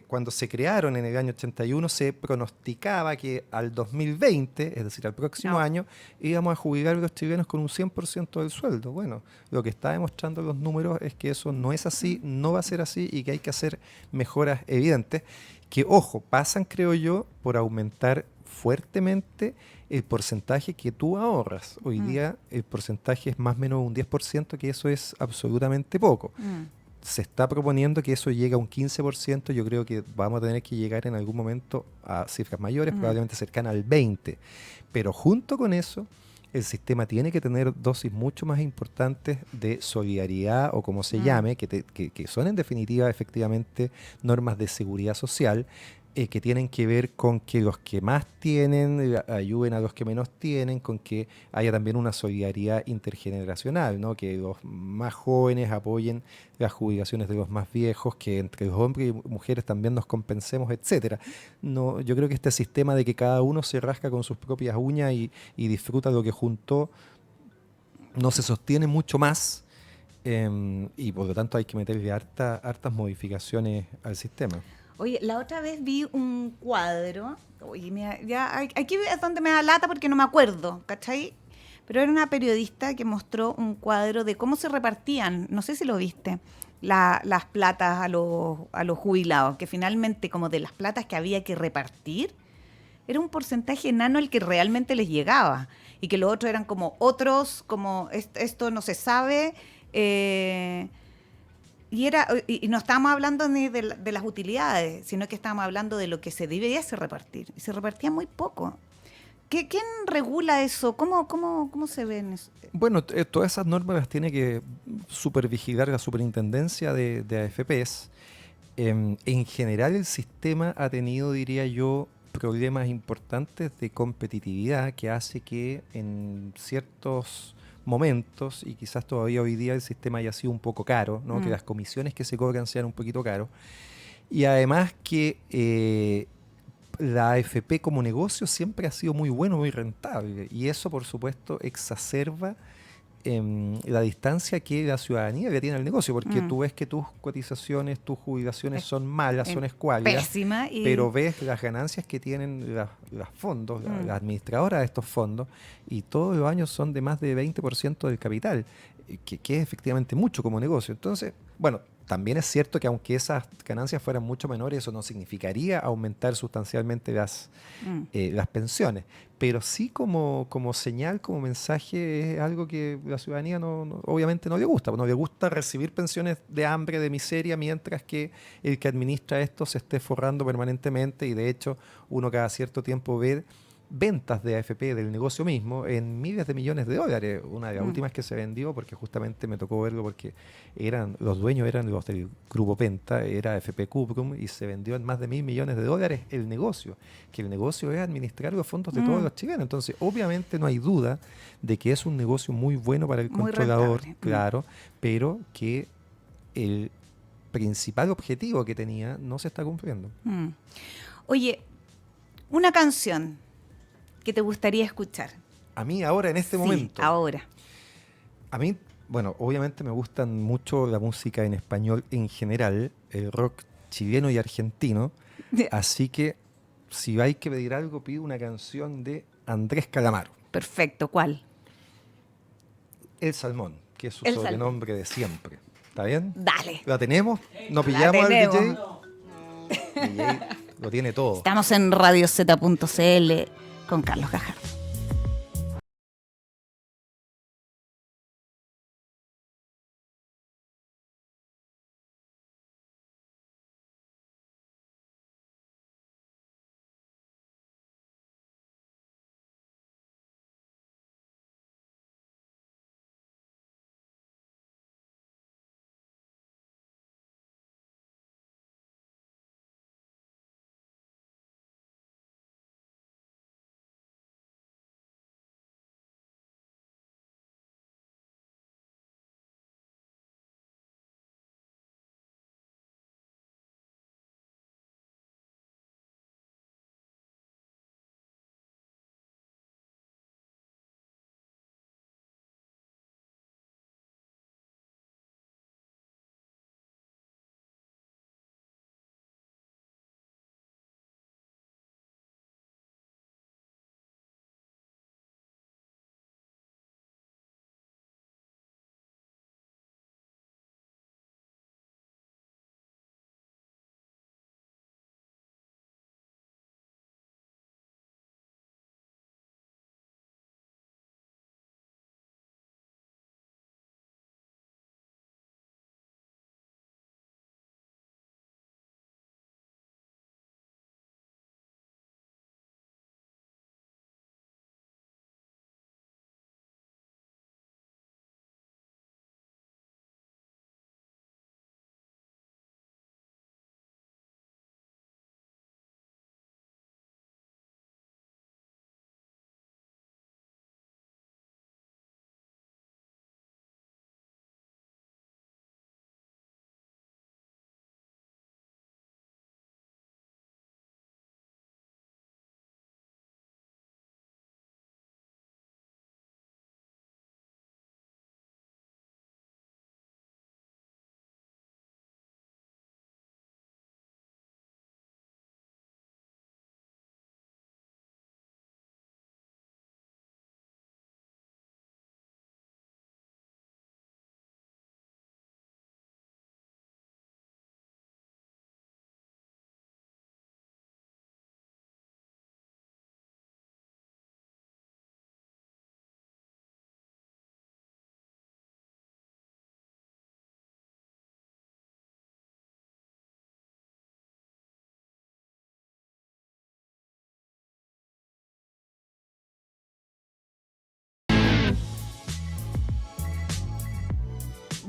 Cuando se crearon en el año 81 se pronosticaba que al 2020, es decir, al próximo año, íbamos a jubilar a los chilenos con un 100% del sueldo. Bueno, lo que está demostrando los números es que eso no es así, no va a ser así y que hay que hacer mejoras evidentes que, ojo, pasan, creo yo, por aumentar fuertemente el porcentaje que tú ahorras. Hoy día el porcentaje es más o menos un 10%, que eso es absolutamente poco. Se está proponiendo que eso llegue a un 15%. Yo creo que vamos a tener que llegar en algún momento a cifras mayores, probablemente cercanas al 20%. Pero junto con eso, el sistema tiene que tener dosis mucho más importantes de solidaridad o como se llame, que son en definitiva efectivamente normas de seguridad social, que tienen que ver con que los que más tienen ayuden a los que menos tienen, con que haya también una solidaridad intergeneracional, ¿no? Que los más jóvenes apoyen las jubilaciones de los más viejos, que entre los hombres y mujeres también nos compensemos, etcétera. No, yo creo que este sistema de que cada uno se rasca con sus propias uñas y disfruta lo que juntó no se sostiene mucho más, y por lo tanto hay que meterle hartas modificaciones al sistema. Oye, la otra vez vi un cuadro. Oye, mira, aquí es donde me da lata porque no me acuerdo, ¿cachai? Pero era una periodista que mostró un cuadro de cómo se repartían, no sé si lo viste, las platas a los jubilados, que finalmente como de las platas que había que repartir, era un porcentaje enano el que realmente les llegaba. Y que los otros eran como otros, como esto no se sabe. Y no estábamos hablando ni de las utilidades, sino que estábamos hablando de lo que se debía repartir. Y se repartía muy poco. ¿Quién regula eso? ¿Cómo se ven eso? Bueno, todas esas normas las tiene que supervigilar la superintendencia de AFPs. En general el sistema ha tenido, diría yo, problemas importantes de competitividad que hace que en ciertos momentos, y quizás todavía hoy día el sistema haya sido un poco caro, ¿no? Que las comisiones que se cobran sean un poquito caros, y además que la AFP como negocio siempre ha sido muy bueno, muy rentable, y eso por supuesto exacerba la distancia que la ciudadanía le tiene al negocio, porque tú ves que tus cotizaciones, tus jubilaciones son malas, son escuálidas, pésima, pero ves las ganancias que tienen los fondos, las administradoras de estos fondos, y todos los años son de más de 20% del capital, que es efectivamente mucho como negocio. Entonces, bueno, también es cierto que aunque esas ganancias fueran mucho menores, eso no significaría aumentar sustancialmente las pensiones. Pero sí como señal, como mensaje, es algo que la ciudadanía obviamente no le gusta. No le gusta recibir pensiones de hambre, de miseria, mientras que el que administra esto se esté forrando permanentemente. Y de hecho, uno cada cierto tiempo ve ventas de AFP del negocio mismo en miles de millones de dólares. Una de las últimas que se vendió, porque justamente me tocó verlo porque los dueños eran los del Grupo Penta, era AFP Cuprum, y se vendió en más de 1.000 millones de dólares el negocio, que el negocio es administrar los fondos de todos los chilenos. Entonces, obviamente no hay duda de que es un negocio muy bueno para el Muy controlador, rentable. claro, pero que el principal objetivo que tenía no se está cumpliendo. Oye, una canción que te gustaría escuchar. A mí ahora, en este Sí, momento, ahora. a mí, bueno, obviamente me gustan mucho la música en español en general, el rock chileno y argentino, así que si hay que pedir algo, pido una canción de Andrés Calamaro, Perfecto, ¿cuál? El Salmón, que es su El sobrenombre de siempre. ¿Está bien? Dale. ¿La tenemos? ¿No La pillamos al tenemos. DJ? DJ lo tiene todo. Estamos en radiozeta.cl con Carlos Gajardo.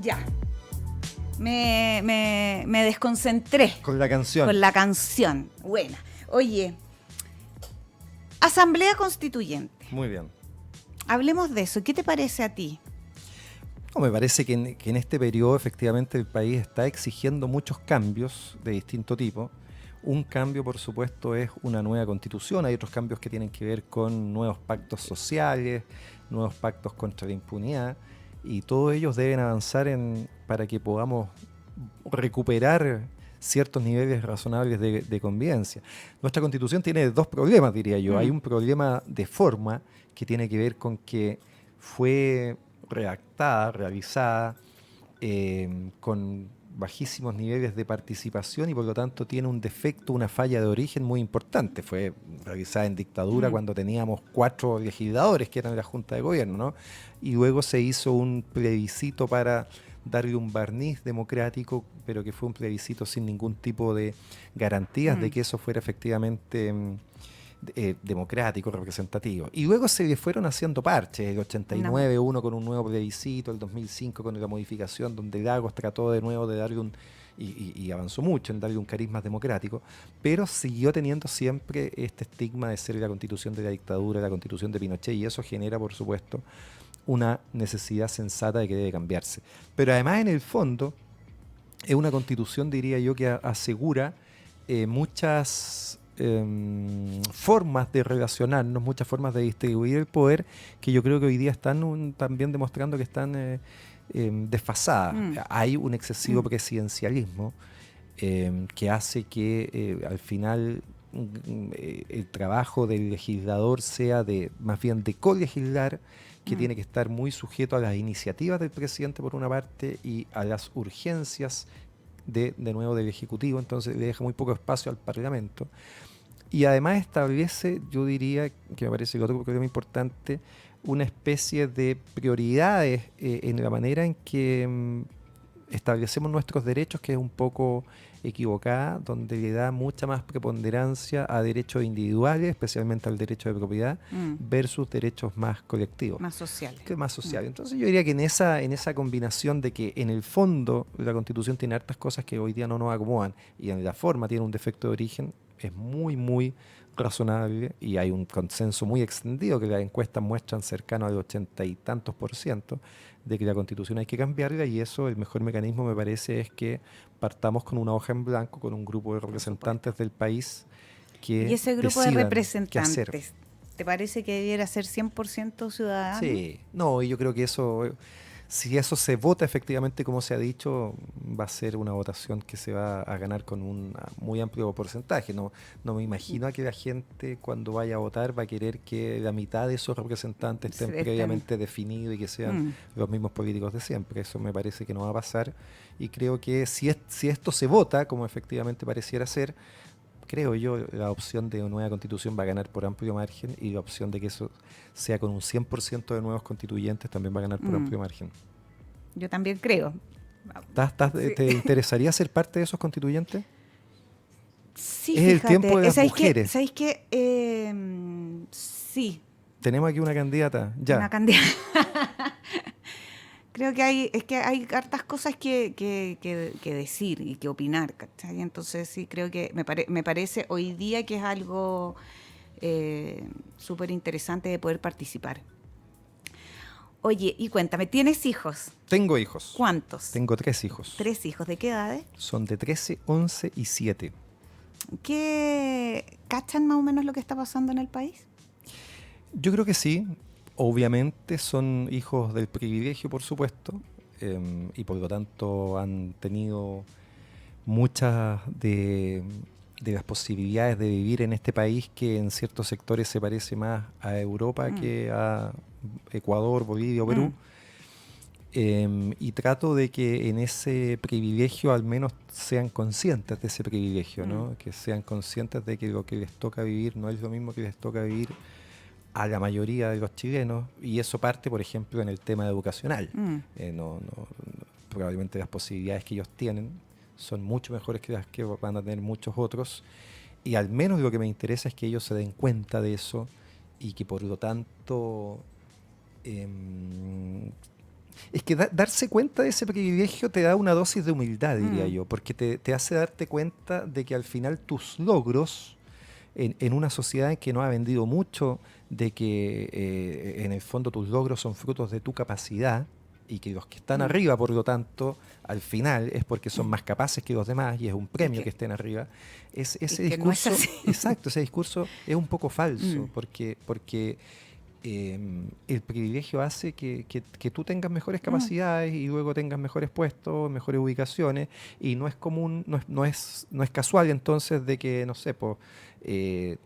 Ya. Me desconcentré Con la canción. con la canción. Buena. Oye, Asamblea Constituyente. Muy bien. Hablemos de eso. ¿Qué te parece a ti? No, me parece que en este periodo efectivamente el país está exigiendo muchos cambios de distinto tipo. Un cambio, por supuesto, es una nueva constitución. Hay otros cambios que tienen que ver con nuevos pactos sociales, nuevos pactos contra la impunidad, y todos ellos deben avanzar para que podamos recuperar ciertos niveles razonables de convivencia. Nuestra constitución tiene dos problemas, diría yo. Hay un problema de forma que tiene que ver con que fue redactada, realizada con bajísimos niveles de participación y por lo tanto tiene un defecto, una falla de origen muy importante. Fue realizada en dictadura cuando teníamos 4 legisladores que eran de la Junta de Gobierno, ¿no? Y luego se hizo un plebiscito para darle un barniz democrático, pero que fue un plebiscito sin ningún tipo de garantías de que eso fuera efectivamente democrático, representativo. Y luego se le fueron haciendo parches, el 89 uno con un nuevo plebiscito, el 2005 con la modificación donde Lagos trató de nuevo de darle y avanzó mucho en darle un carisma democrático, pero siguió teniendo siempre este estigma de ser la constitución de la dictadura, la constitución de Pinochet, y eso genera, por supuesto, una necesidad sensata de que debe cambiarse. Pero además, en el fondo, es una constitución, diría yo, que asegura muchas formas de relacionarnos, muchas formas de distribuir el poder, que yo creo que hoy día están también demostrando que están desfasadas. Hay un excesivo presidencialismo que hace que al final el trabajo del legislador sea más bien de colegislar, que tiene que estar muy sujeto a las iniciativas del presidente por una parte y a las urgencias de nuevo del Ejecutivo, entonces le deja muy poco espacio al Parlamento. Y además establece, yo diría, que me parece que otro problema importante, una especie de prioridades en la manera en que establecemos nuestros derechos, que es un poco equivocada, donde le da mucha más preponderancia a derechos individuales, especialmente al derecho de propiedad, versus derechos más colectivos. Más sociales. Que más sociales. Entonces yo diría que en esa combinación de que en el fondo la Constitución tiene hartas cosas que hoy día no nos acomodan y en la forma tiene un defecto de origen, es muy, muy razonable y hay un consenso muy extendido que las encuestas muestran cercano al 80 y tantos % de que la Constitución hay que cambiarla, y eso, el mejor mecanismo me parece es que partamos con una hoja en blanco, con un grupo de representantes del país que ¿Y ese grupo de decidan representantes, qué hacer. te parece que debiera ser 100% ciudadano? Sí, no, y yo creo que eso, si eso se vota efectivamente como se ha dicho, va a ser una votación que se va a ganar con un muy amplio porcentaje. No me imagino a que la gente cuando vaya a votar va a querer que la mitad de esos representantes estén previamente definidos y que sean los mismos políticos de siempre. Eso me parece que no va a pasar, y creo que si esto se vota como efectivamente pareciera ser, creo yo, la opción de una nueva constitución va a ganar por amplio margen, y la opción de que eso sea con un 100% de nuevos constituyentes también va a ganar por amplio margen. Yo también creo. Sí. ¿Te interesaría ser parte de esos constituyentes? Sí, es fíjate. El tiempo de las mujeres. ¿Sabéis qué? Sí. Tenemos aquí una candidata. Ya. Una candidata. Creo que hay hartas cosas que decir y que opinar, ¿cachai? Entonces sí, creo que me parece hoy día que es algo súper interesante de poder participar. Oye, y cuéntame, ¿tienes hijos? Tengo hijos. ¿Cuántos? Tengo 3 hijos. 3 hijos, ¿de qué edades? Son de 13, 11 y 7. ¿Qué cachan más o menos lo que está pasando en el país? Yo creo que sí. Obviamente son hijos del privilegio, por supuesto, y por lo tanto han tenido muchas de las posibilidades de vivir en este país, que en ciertos sectores se parece más a Europa que a Ecuador, Bolivia o Perú. Y trato de que en ese privilegio al menos sean conscientes de ese privilegio, ¿no? Que sean conscientes de que lo que les toca vivir no es lo mismo que les toca vivir a la mayoría de los chilenos, y eso parte, por ejemplo, en el tema educacional. Probablemente las posibilidades que ellos tienen son mucho mejores que las que van a tener muchos otros, y al menos lo que me interesa es que ellos se den cuenta de eso, y que por lo tanto es que darse cuenta de ese privilegio te da una dosis de humildad, diría yo, porque te hace darte cuenta de que al final tus logros en una sociedad en que no ha vendido mucho, de que en el fondo tus logros son frutos de tu capacidad, y que los que están arriba, por lo tanto, al final es porque son más capaces que los demás, y es un premio que estén arriba. Ese discurso, no es así. Exacto, ese discurso es un poco falso, porque el privilegio hace que tú tengas mejores capacidades y luego tengas mejores puestos, mejores ubicaciones, y no es común, no es casual entonces de que, no sé, de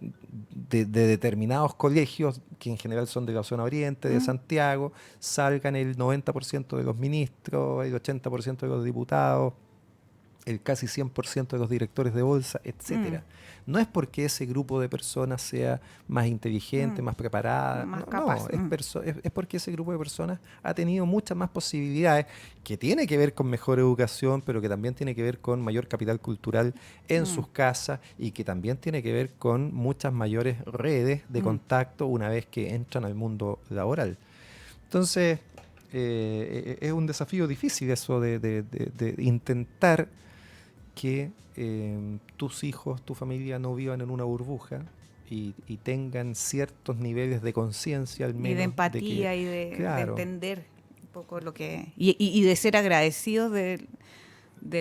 determinados colegios, que en general son de la zona oriente, de Santiago, salgan el 90% de los ministros, el 80% de los diputados, el casi 100% de los directores de bolsa, etcétera. No es porque ese grupo de personas sea más inteligente, más preparada, Más no, capaz. es porque ese grupo de personas ha tenido muchas más posibilidades, que tiene que ver con mejor educación, pero que también tiene que ver con mayor capital cultural en sus casas y que también tiene que ver con muchas mayores redes de contacto una vez que entran al mundo laboral. Entonces, es un desafío difícil eso de intentar que tus hijos, tu familia no vivan en una burbuja y tengan ciertos niveles de conciencia al menos. Y de empatía que, y de claro, entender un poco lo que... Y de ser agradecidos de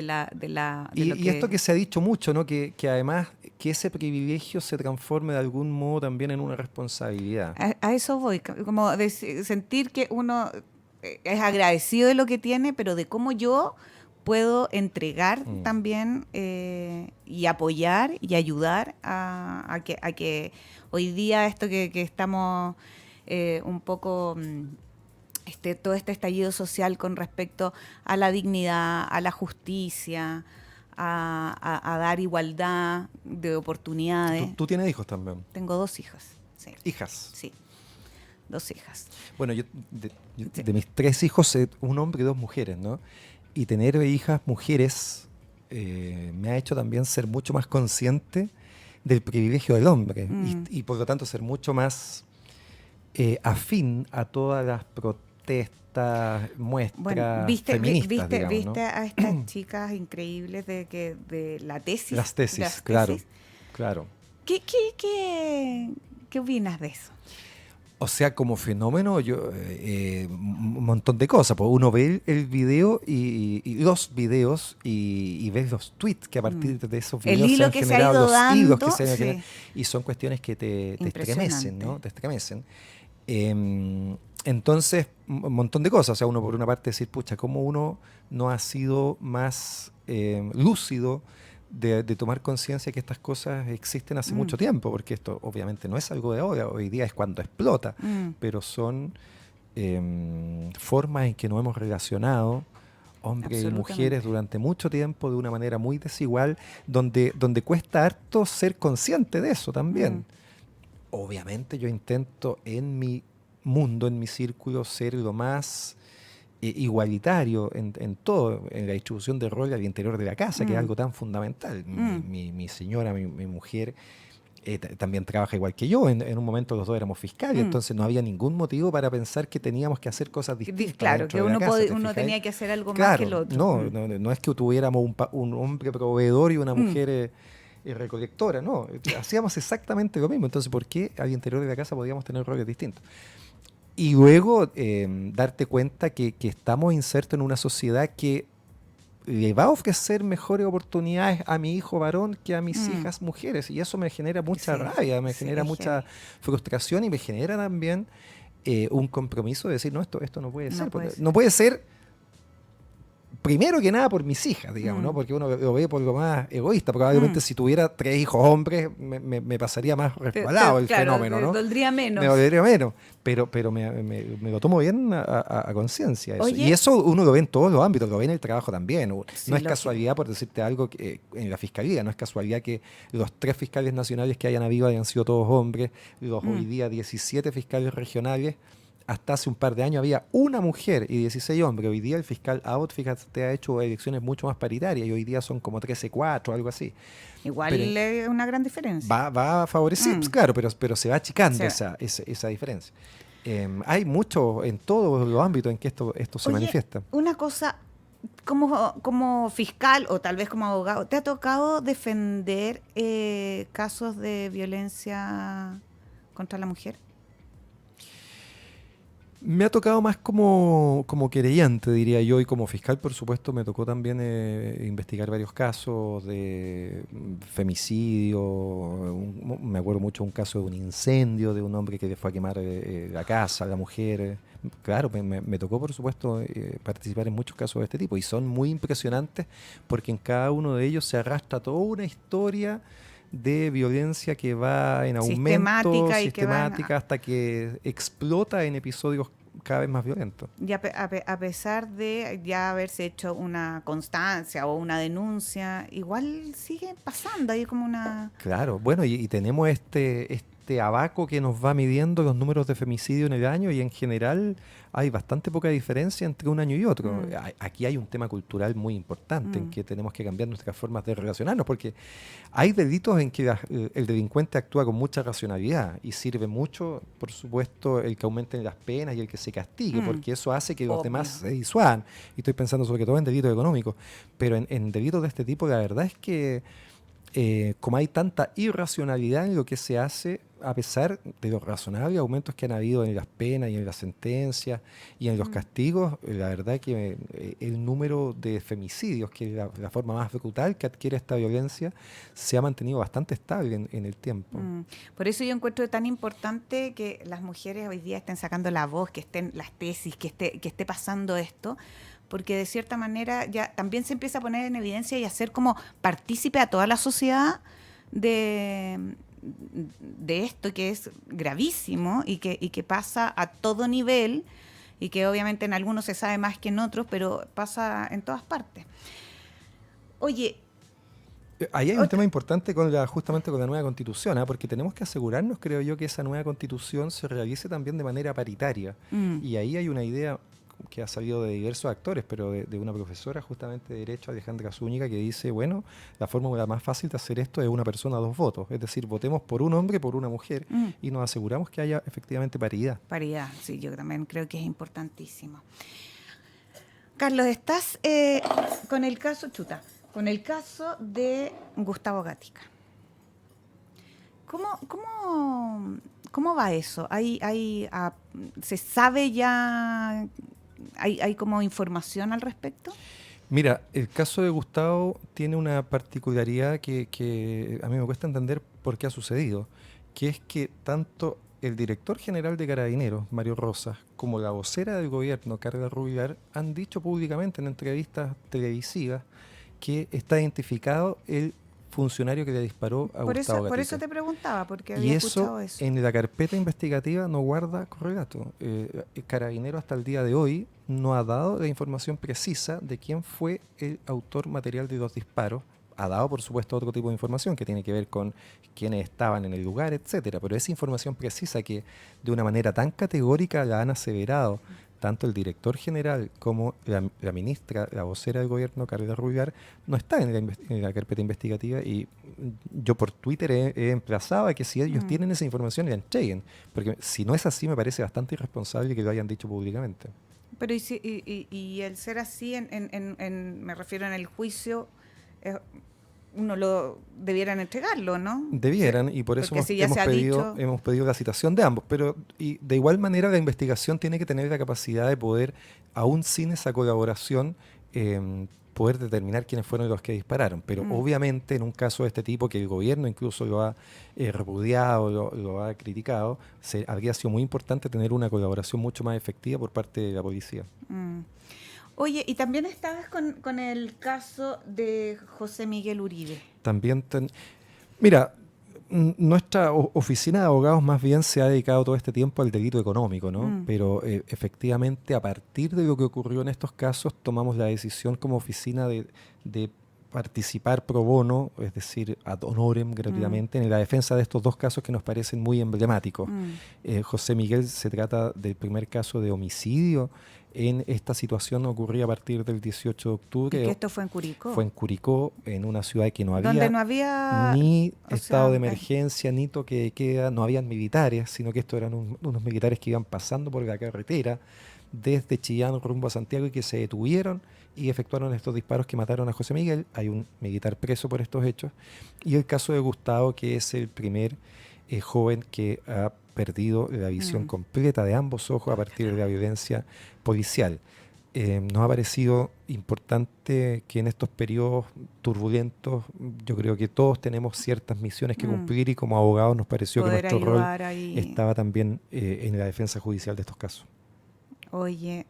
lo y esto que se ha dicho mucho, ¿no? Que además que ese privilegio se transforme de algún modo también en una responsabilidad. A eso voy, como sentir que uno es agradecido de lo que tiene, pero de cómo yo puedo entregar también y apoyar y ayudar a que hoy día esto que estamos un poco... todo este estallido social con respecto a la dignidad, a la justicia, a dar igualdad de oportunidades. ¿Tú tienes hijos también? Tengo 2 hijas. Sí. ¿Hijas? Sí, 2 hijas. Bueno, yo de mis 3 hijos, un hombre y 2 mujeres, ¿no? Y tener hijas mujeres me ha hecho también ser mucho más consciente del privilegio del hombre y por lo tanto ser mucho más afín a todas las protestas, muestras feministas, digamos, ¿no? ¿Viste a estas chicas increíbles de la tesis? Las tesis, claro. ¿Qué opinas de eso? O sea, como fenómeno, un montón de cosas. Pues uno ve el video y los videos y ves los tweets que a partir de esos videos se han generado, los hilos que dando, se han sí. generado. Y son cuestiones que te estremecen, ¿no? Te estremecen. Entonces, un montón de cosas. O sea, uno por una parte decir, pucha, ¿cómo uno no ha sido más lúcido de tomar conciencia que estas cosas existen hace mucho tiempo? Porque esto obviamente no es algo de ahora, hoy día es cuando explota, pero son formas en que nos hemos relacionado hombres y mujeres durante mucho tiempo de una manera muy desigual, donde cuesta harto ser consciente de eso también. Obviamente yo intento en mi mundo, en mi círculo, ser lo más igualitario en todo, en la distribución de rol al interior de la casa, que es algo tan fundamental. Mi señora, mi mujer, también trabaja igual que yo. En un momento los dos éramos fiscales, entonces no había ningún motivo para pensar que teníamos que hacer cosas distintas. Claro, que uno tenía que hacer algo más que el otro. No es que tuviéramos un hombre proveedor y una mujer recolectora, no. Hacíamos exactamente lo mismo. Entonces, ¿por qué al interior de la casa podíamos tener roles distintos? Y luego darte cuenta que estamos insertos en una sociedad que le va a ofrecer mejores oportunidades a mi hijo varón que a mis hijas mujeres. Y eso me genera mucha rabia, me genera mucha frustración y me genera también un compromiso de decir, no, esto no puede ser. No puede ser, primero que nada por mis hijas, digamos, ¿no? Porque uno lo ve por lo más egoísta. Probablemente si tuviera 3 hijos hombres me pasaría más resbalado el fenómeno, ¿no? Me doldría menos. Me doldría menos. Pero me lo tomo bien a conciencia. Oye, y eso uno lo ve en todos los ámbitos, lo ve en el trabajo también. Sí, no es casualidad, por decirte algo, que en la fiscalía, no es casualidad que los 3 fiscales nacionales que hayan habido hayan sido todos hombres, los hoy día 17 fiscales regionales. Hasta hace un par de años había una mujer y 16 hombres. Hoy día el fiscal Abbott, fíjate, ha hecho elecciones mucho más paritarias y hoy día son como 13-4, algo así. Igual es una gran diferencia. Va a favorecer, claro, pero se va achicando esa diferencia. Hay mucho en todos los ámbitos en que esto se manifiesta. Una cosa, como fiscal o tal vez como abogado, ¿te ha tocado defender casos de violencia contra la mujer? Me ha tocado más como querellante, diría yo, y como fiscal, por supuesto, me tocó también investigar varios casos de femicidio. Me acuerdo mucho de un caso de un incendio, de un hombre que le fue a quemar la casa, la mujer. Claro, me tocó, por supuesto, participar en muchos casos de este tipo, y son muy impresionantes porque en cada uno de ellos se arrastra toda una historia de violencia que va en aumento, sistemática hasta que explota en episodios cada vez más violento. Y a pesar de ya haberse hecho una constancia o una denuncia, igual sigue pasando, hay como una... Claro, bueno, y tenemos este abaco que nos va midiendo los números de femicidio en el año y en general hay bastante poca diferencia entre un año y otro. Aquí hay un tema cultural muy importante en que tenemos que cambiar nuestras formas de relacionarnos, porque hay delitos en que el delincuente actúa con mucha racionalidad y sirve mucho, por supuesto, el que aumenten las penas y el que se castigue, porque eso hace que los demás se disuadan. Y estoy pensando sobre todo en delitos económicos, pero en delitos de este tipo la verdad es que como hay tanta irracionalidad en lo que se hace, a pesar de los razonables aumentos que han habido en las penas y en las sentencias y en los castigos, la verdad que el número de femicidios, que es la forma más brutal que adquiere esta violencia, se ha mantenido bastante estable en el tiempo. Por eso yo encuentro tan importante que las mujeres hoy día estén sacando la voz, que estén las tesis, que esté pasando esto, porque de cierta manera ya también se empieza a poner en evidencia y hacer como partícipe a toda la sociedad de esto que es gravísimo y que pasa a todo nivel y que obviamente en algunos se sabe más que en otros, pero pasa en todas partes. Oye, ahí hay un tema importante justamente con la nueva constitución, porque tenemos que asegurarnos, creo yo, que esa nueva constitución se realice también de manera paritaria. Y ahí hay una idea que ha salido de diversos actores, pero de una profesora justamente de Derecho, Alejandra Zúñiga, que dice, bueno, la fórmula más fácil de hacer esto es una persona, dos votos. Es decir, votemos por un hombre, por una mujer, y nos aseguramos que haya efectivamente paridad. Paridad, sí, yo también creo que es importantísimo. Carlos, estás con el caso de Gustavo Gatica. ¿Cómo va eso? ¿Se sabe ya? ¿Hay como información al respecto? Mira, el caso de Gustavo tiene una particularidad que a mí me cuesta entender por qué ha sucedido, que es que tanto el director general de Carabineros, Mario Rosas, como la vocera del gobierno, Carla Rubilar, han dicho públicamente en entrevistas televisivas que está identificado el funcionario que le disparó a Gustavo Gatica. Por eso te preguntaba, porque había escuchado eso. En la carpeta investigativa no guarda correlato. Carabinero hasta el día de hoy no ha dado la información precisa de quién fue el autor material de los disparos. Ha dado, por supuesto, otro tipo de información que tiene que ver con quiénes estaban en el lugar, etcétera. Pero esa información precisa que de una manera tan categórica la han aseverado tanto el director general como la ministra, la vocera del gobierno, Carla Rubilar, no está en la carpeta investigativa, y yo por Twitter he emplazado a que si ellos tienen esa información la entreguen, porque si no es así me parece bastante irresponsable que lo hayan dicho públicamente. Pero y el ser así, me refiero en el juicio, uno debieran entregarlo, ¿no? Debieran, y por eso hemos pedido la citación de ambos. Pero y de igual manera la investigación tiene que tener la capacidad de poder, aún sin esa colaboración, poder determinar quiénes fueron los que dispararon. Pero obviamente en un caso de este tipo, que el gobierno incluso lo ha repudiado, lo ha criticado, habría sido muy importante tener una colaboración mucho más efectiva por parte de la policía. Oye, y también estabas con el caso de José Miguel Uribe. También, mira, nuestra oficina de abogados más bien se ha dedicado todo este tiempo al delito económico, ¿no? Pero efectivamente, a partir de lo que ocurrió en estos casos, tomamos la decisión como oficina de participar pro bono, es decir, ad honorem, gratuitamente, en la defensa de estos dos casos que nos parecen muy emblemáticos. José Miguel se trata del primer caso de homicidio. En esta situación ocurría a partir del 18 de octubre. ¿Y que esto fue en Curicó? Fue en Curicó, en una ciudad que no había, donde no había ni estado de emergencia, ni toque de queda, no habían militares, sino que estos eran unos militares que iban pasando por la carretera desde Chillán rumbo a Santiago y que se detuvieron y efectuaron estos disparos que mataron a José Miguel. Hay un militar preso por estos hechos. Y el caso de Gustavo, que es el primer joven que ha perdido la visión completa de ambos ojos a partir de la violencia policial. Nos ha parecido importante que en estos periodos turbulentos, yo creo que todos tenemos ciertas misiones que cumplir, y como abogados nos pareció que nuestro rol estaba también en la defensa judicial de estos casos. Oye,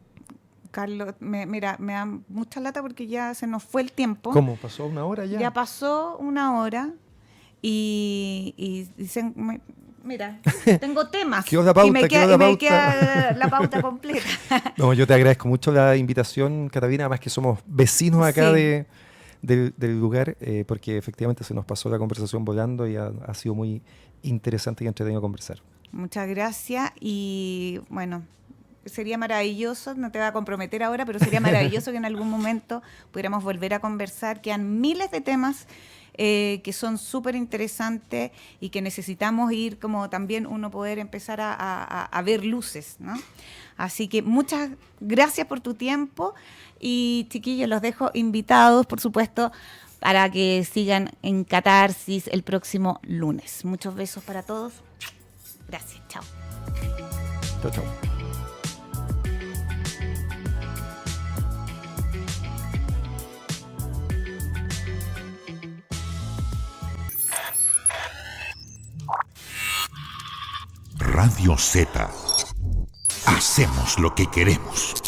Carlos, mira, me da mucha lata porque ya se nos fue el tiempo. ¿Cómo? ¿Pasó una hora ya? Ya pasó una hora. y dicen, mira, tengo temas. Quedó la pauta, y me quedó la pauta. queda la pauta completa. No, yo te agradezco mucho la invitación, Catalina, además que somos vecinos acá Sí. del lugar, porque efectivamente se nos pasó la conversación volando y ha sido muy interesante y entretenido conversar. Muchas gracias y bueno, sería maravilloso, no te voy a comprometer ahora, pero sería maravilloso que en algún momento pudiéramos volver a conversar. Quedan miles de temas que son súper interesantes y que necesitamos ir como también uno poder empezar a ver luces, ¿no? Así que muchas gracias por tu tiempo y chiquillos, los dejo invitados, por supuesto, para que sigan en Catarsis el próximo lunes. Muchos besos para todos. Gracias, chao. Chao, chao. Radio Z. Hacemos lo que queremos.